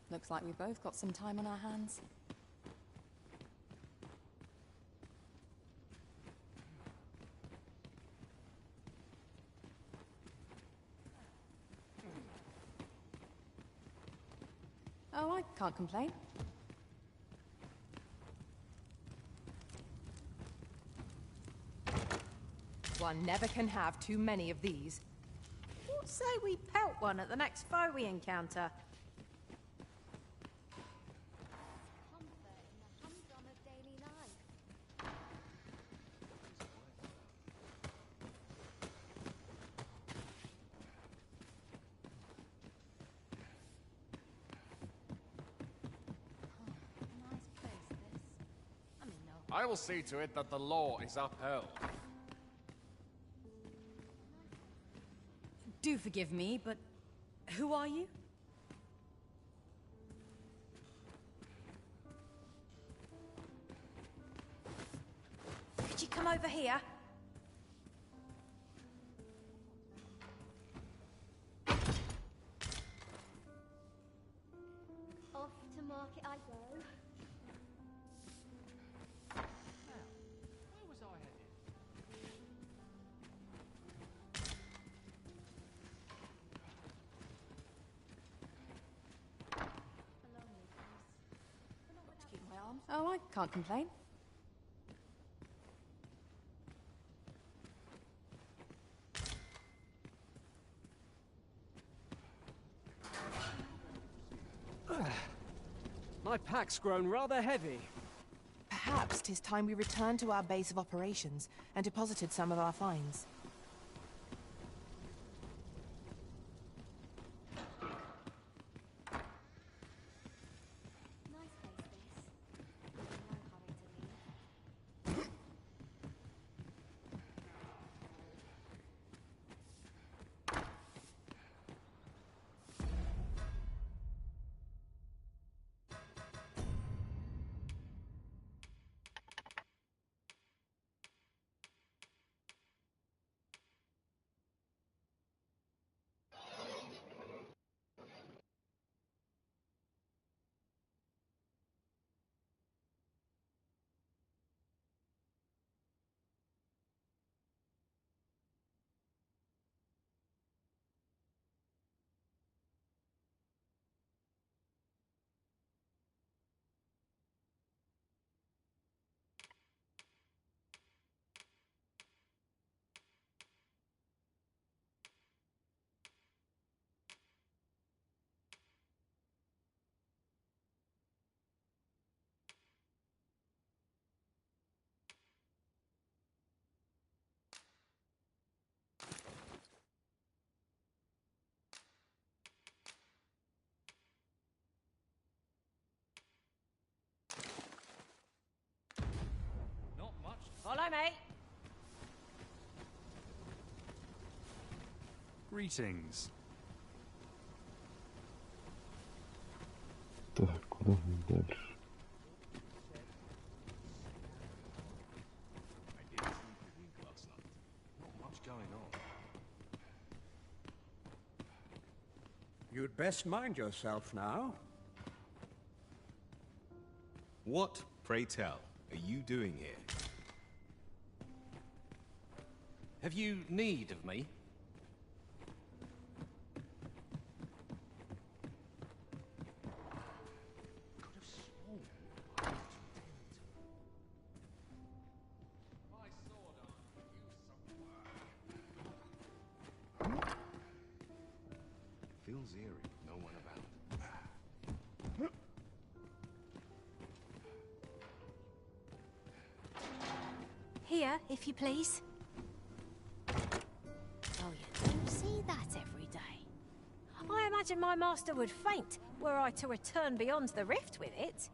Looks like we've both got some time on our hands. Oh, I can't complain. One never can have too many of these. What say we pelt one at the next foe we encounter? Comfort in the humdrum of daily life. Nice place, this. I'm in no I will see to it that the law is upheld. Do forgive me, but who are you? Could you come over here? Off to market I go. Where was I headed? To keep my arms. Oh, I can't complain. My pack's grown rather heavy. Perhaps 'tis time we returned to our base of operations and deposited some of our finds. Nice place, this. No hurry to leave. Not much. Follow me. Greetings. Так, куда нам дальше? I didn't sleep a wink last night. Not much going on. You'd best mind yourself now. What, pray tell, are you doing here? Have you need of me? Could have sworn I was My sword arm could use some work. Feels eerie, no one about. if you please. Oh, you don't see that every day. I imagine my master would faint were I to return beyond the rift with it.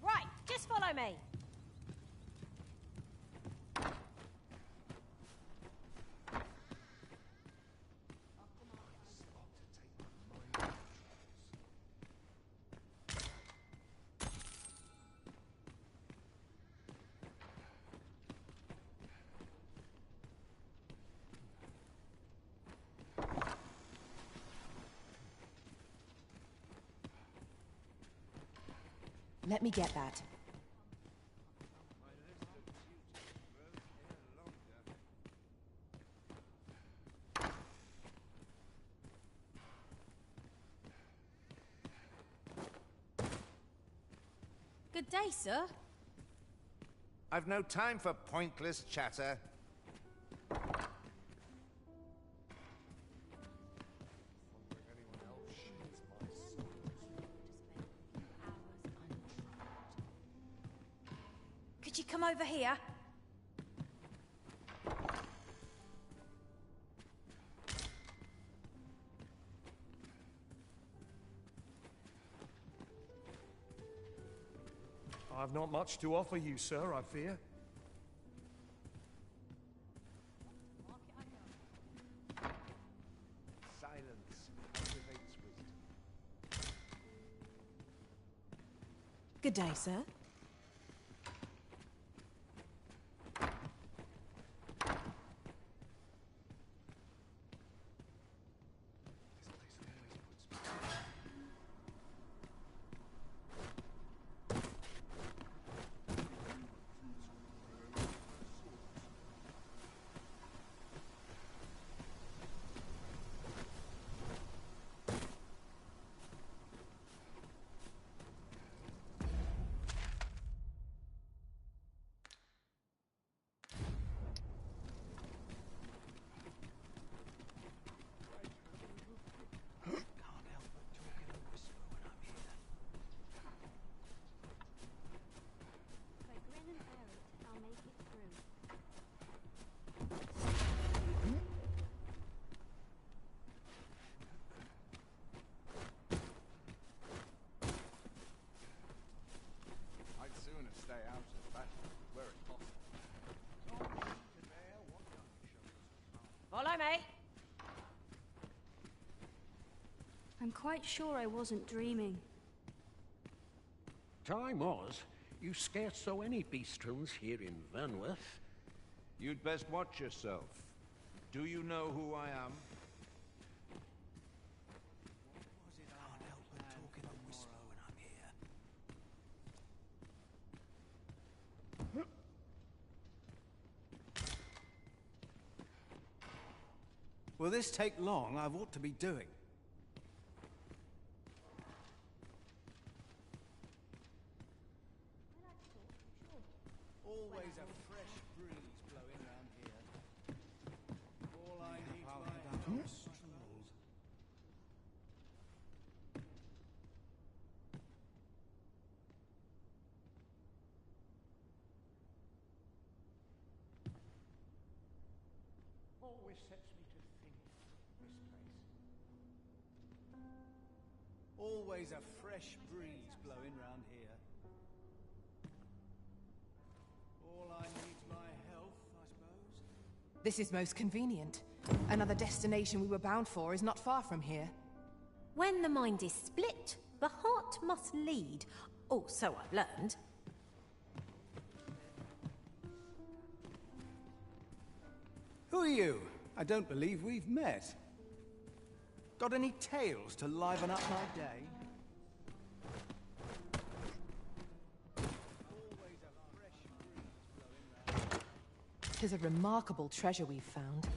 Right, just follow me. Let me get that. Good day, sir. I've no time for pointless chatter. Could you come over here? I've not much to offer you, sir, I fear. Silence cultivates wisdom. Good day, sir. I'd sooner stay out of battle where it's possible. Follow me. I'm quite sure I wasn't dreaming. Time was, you scarce saw any beastrons here in Vernworth. You'd best watch yourself. Do you know who I am? Will this take long? I've ought to be doing. Always a fresh breeze blowing round here. All I need to always sets me to think this place. Always a fresh breeze blowing round here. All I need's my health, I suppose. This is most convenient. Another destination we were bound for is not far from here. When the mind is split, the heart must lead. Oh, so I've learned. Who are you? I don't believe we've met. Got any tales to liven up my day? 'Tis a remarkable treasure we've found.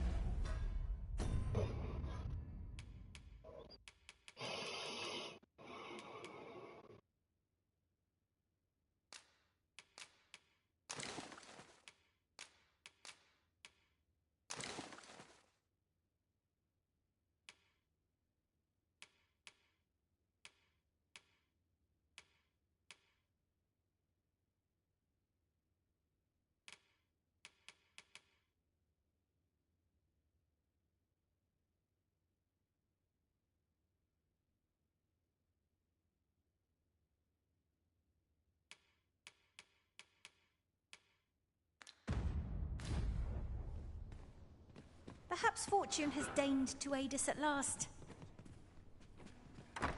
Perhaps fortune has deigned to aid us at last. I'm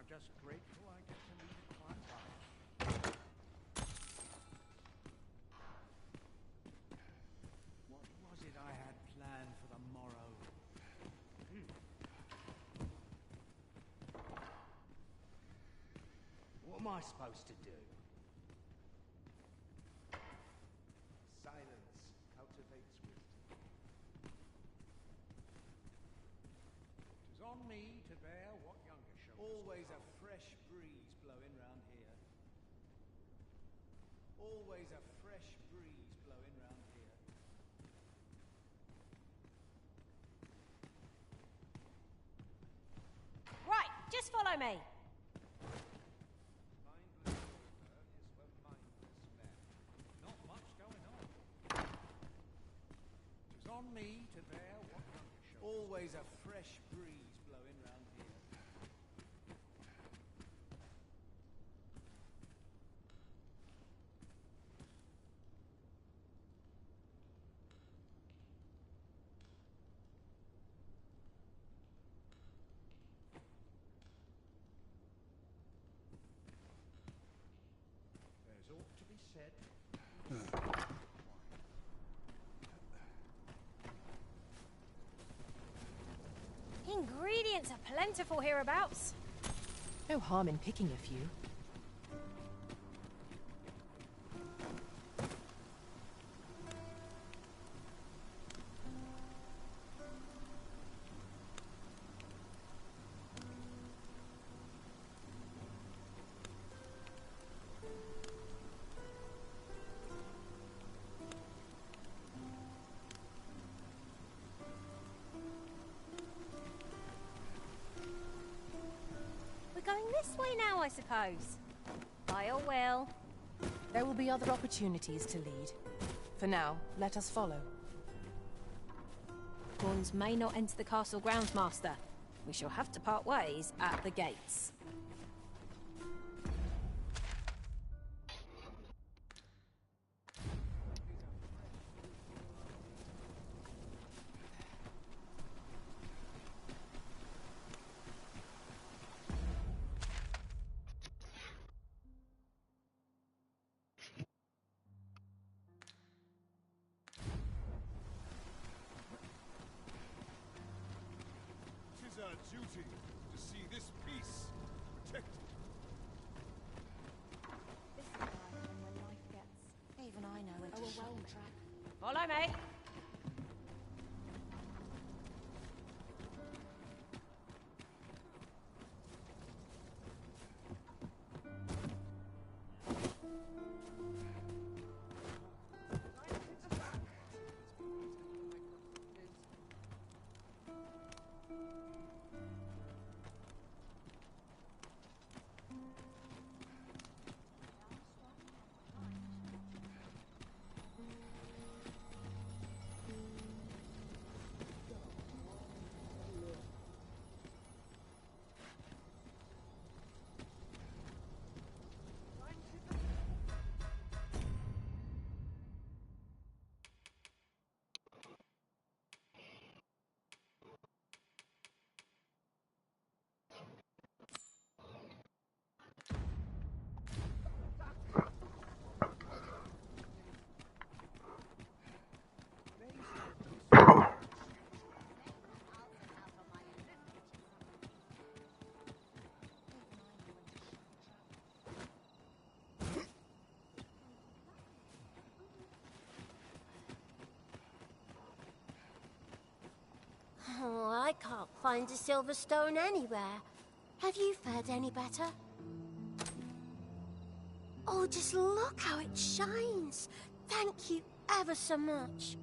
just grateful I get to lead a quiet life. What was it I had planned for the morrow? What am I supposed to do? Silence cultivates wisdom. 'Tis on me to bear what younger showed us. Always a fresh breeze blowing round here. Always a fresh breeze blowing round here. Right, just follow me. Not much going on. 'Tis on me to bear what younger showed us. Always a fresh breeze blowing round here. There's ought to be said. Ingredients are plentiful hereabouts. No harm in picking a few. We're going this way now, I suppose. By all will. There will be other opportunities to lead. For now, let us follow. Pawns may not enter the castle grounds, Master. We shall have to part ways at the gates. Tis our duty to see this peace protected. This is where life gets Even I know where to shop. overwhelmed track. Follow me. find a silver stone anywhere. Have you fared any better? Oh, just look how it shines. Thank you ever so much.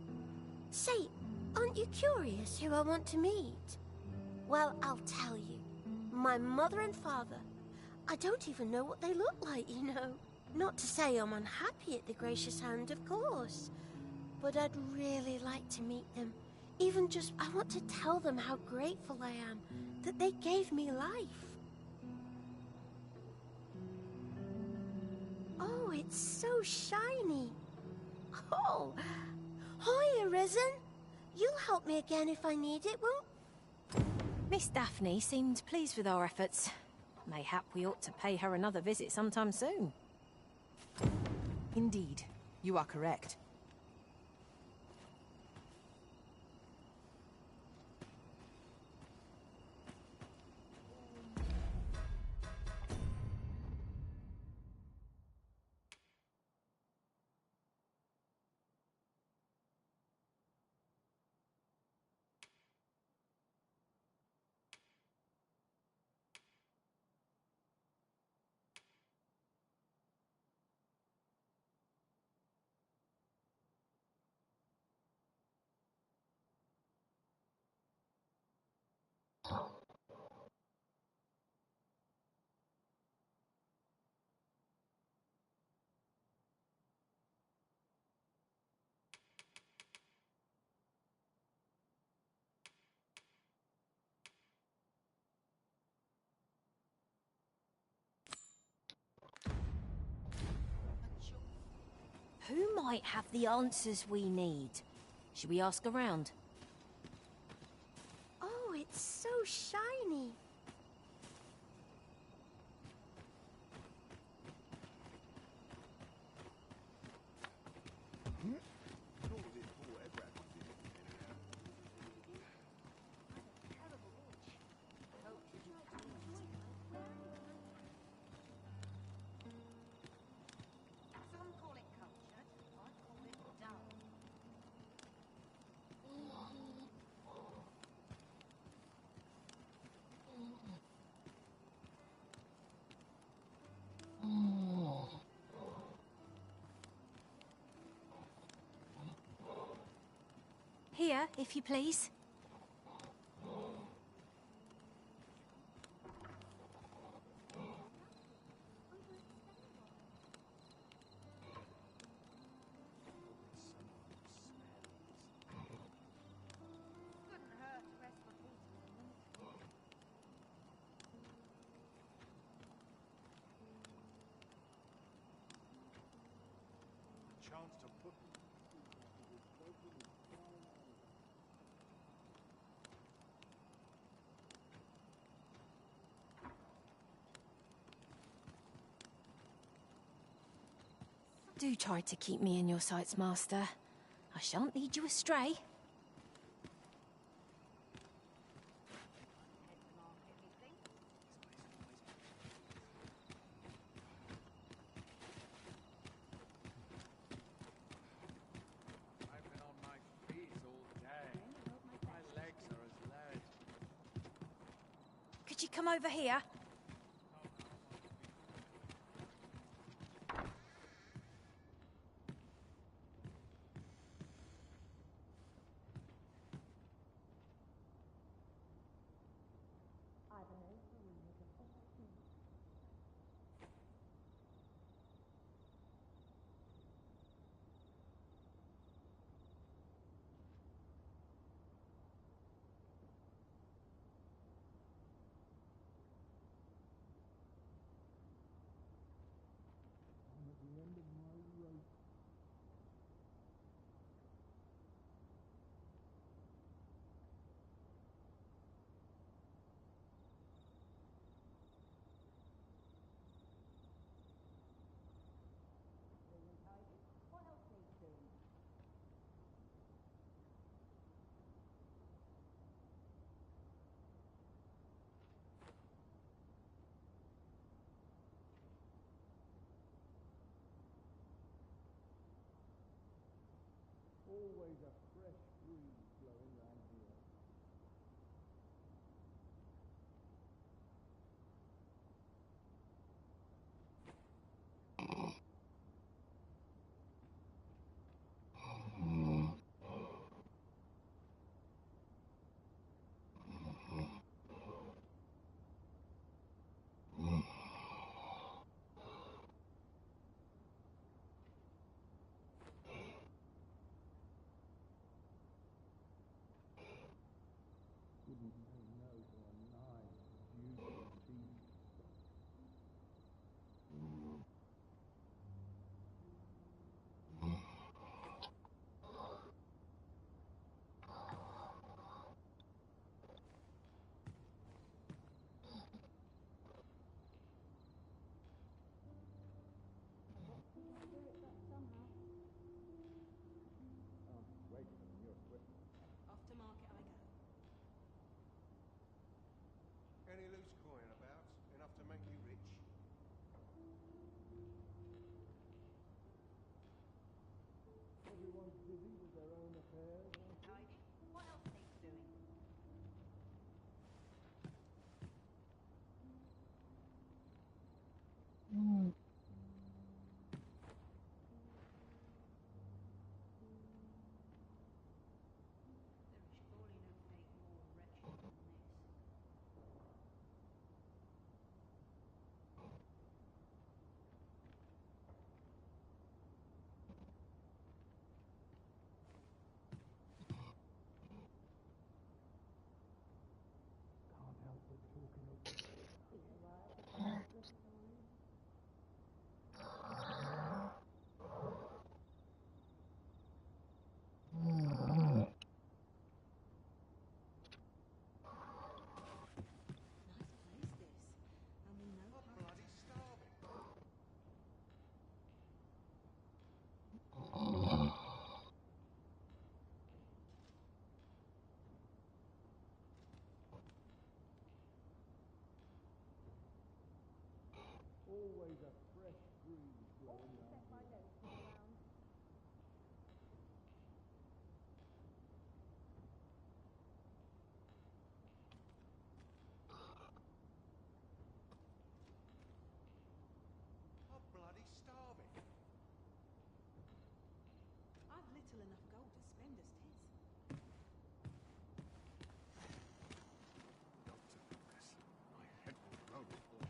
Say, aren't you curious who I want to meet? Well, I'll tell you. My mother and father. I don't even know what they look like, you know. Not to say I'm unhappy at the gracious hand, of course. But I'd really like to meet them. Even just, I want to tell them how grateful I am that they gave me life. Oh, it's so shiny. Oh, hi, Arisen. You'll help me again if I need it, won't? Miss Daphne seemed pleased with our efforts. Mayhap we ought to pay her another visit sometime soon. Indeed, you are correct. Who might have the answers we need? Should we ask around? Oh, it's so shiny. Some call it cultured, I call it dull. Here, if you please. Couldn't hurt to rest my feet a moment. Chance to put Do try to keep me in your sights, Master. I shan't lead you astray. I've been on my feet all day. My legs are as lead. Could you come over here? I'm bloody starving. I've little enough gold to spend as 'tis. Dr. Lucas, my head will roll before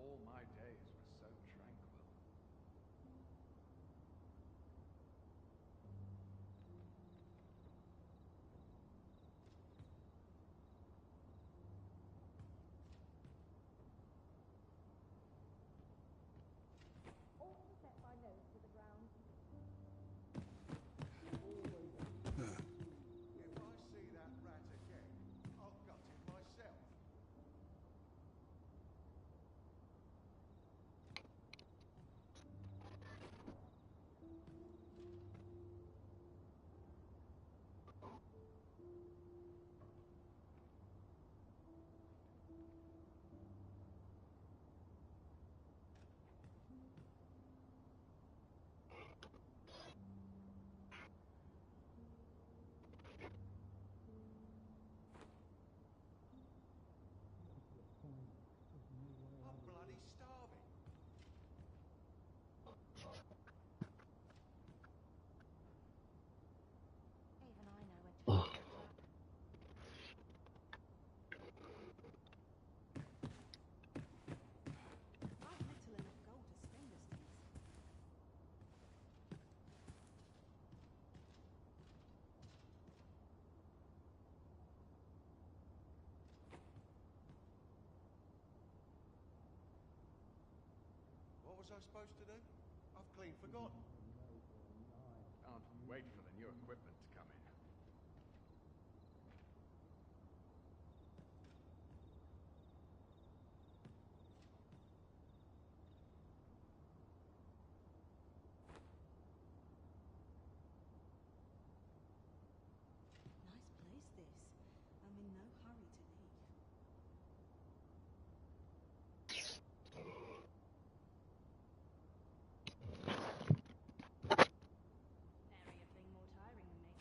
All my days were so tranquil. Ought to set my nose to the ground. If I see that rat again, I'll gut him myself. I'm bloody starving. Even I know when to shut the trap. I've little enough gold to spend this days. What was I supposed to do? I've clean forgotten. Can't wait for the new equipment to come in. Nice place, this. I'm in no hurry to leave. Nary a thing more tiring than me.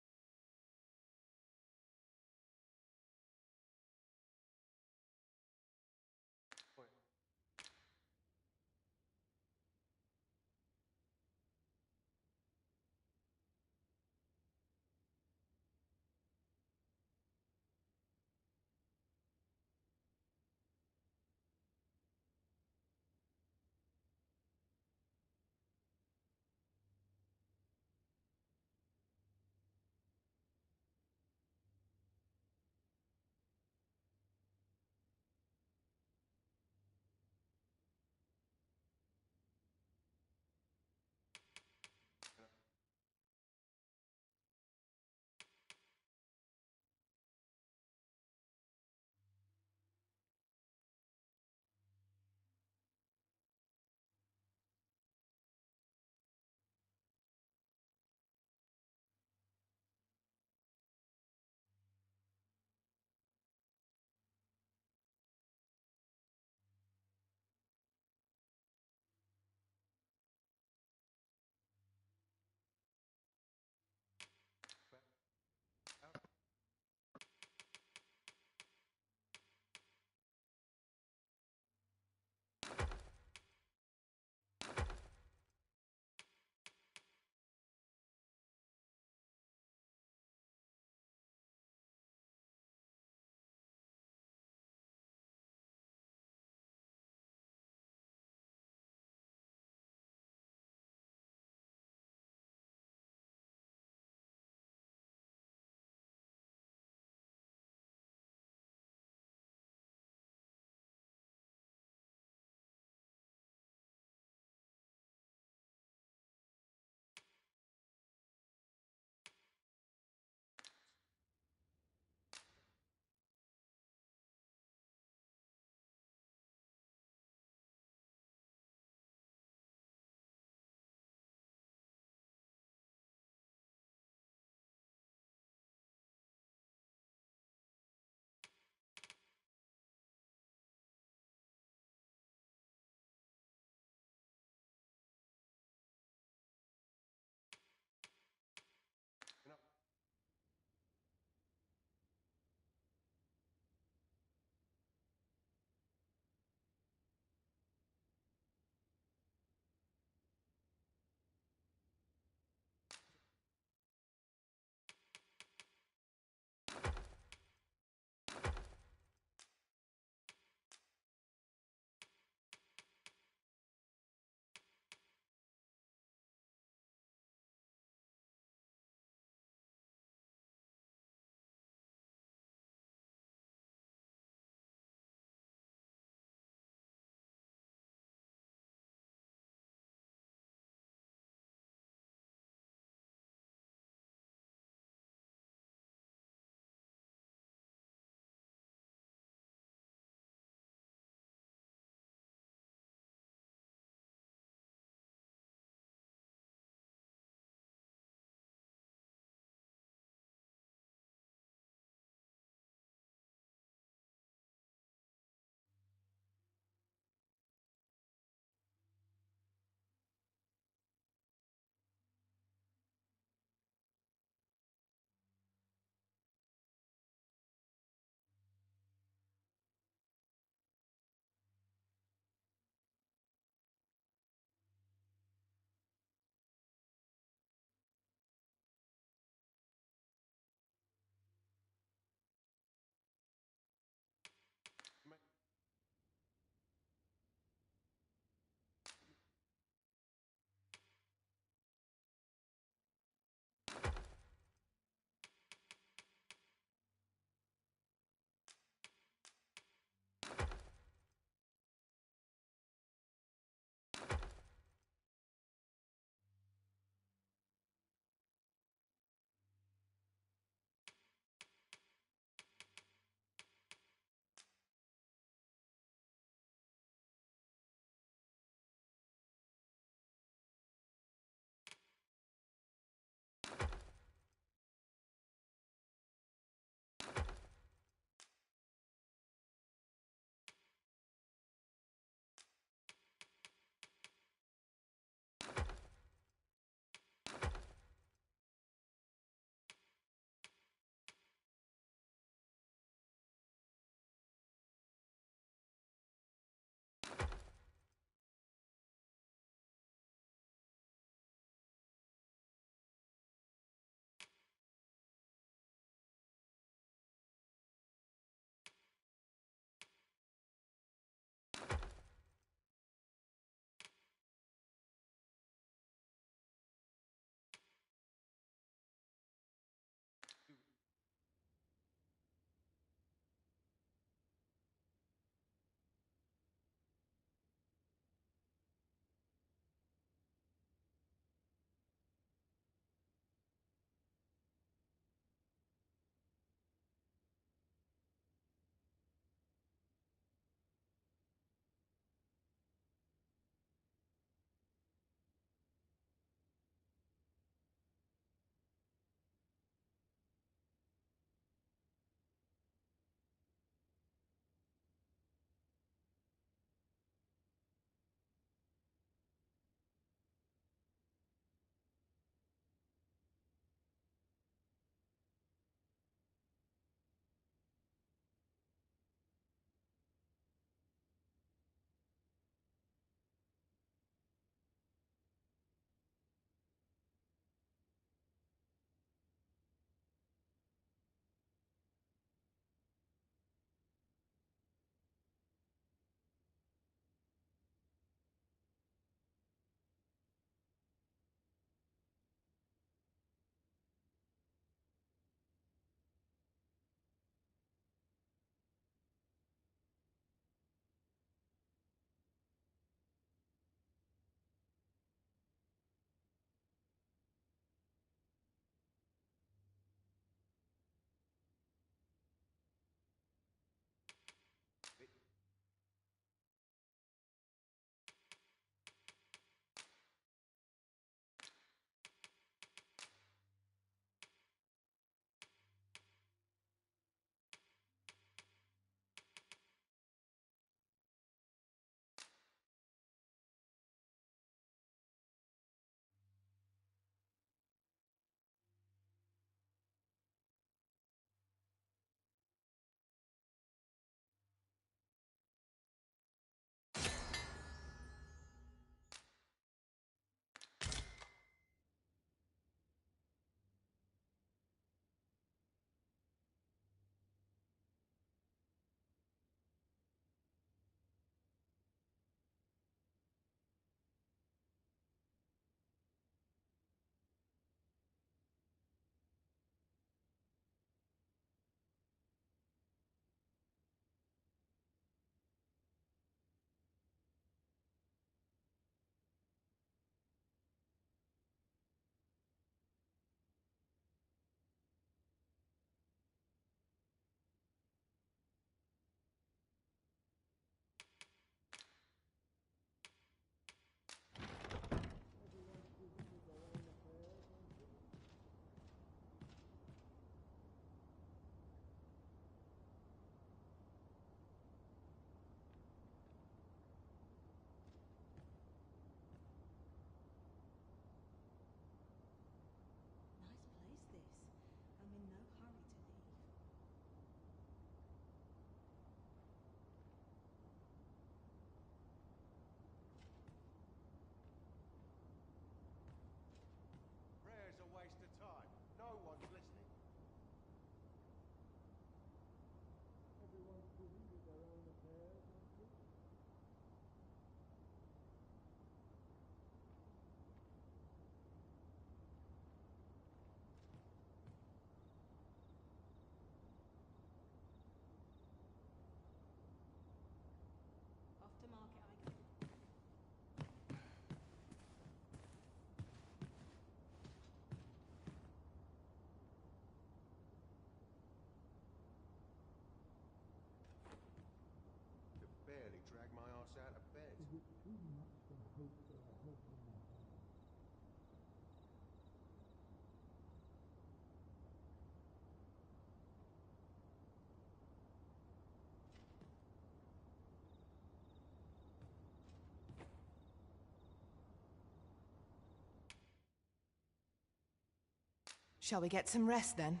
Shall we get some rest then?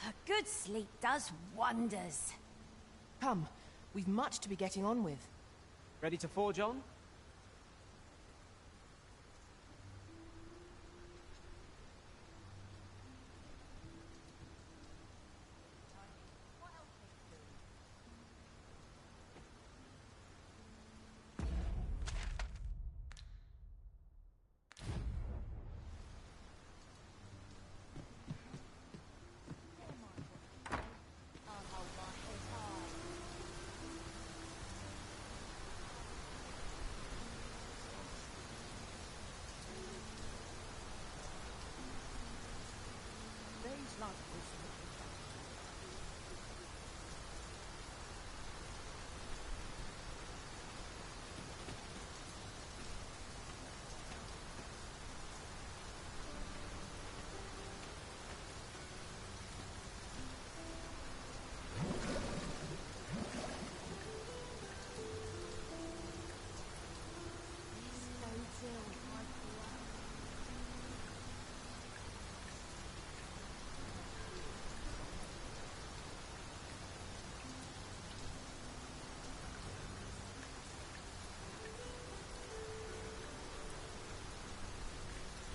A good sleep does wonders. Come, we've much to be getting on with. Ready to forge on? Days like this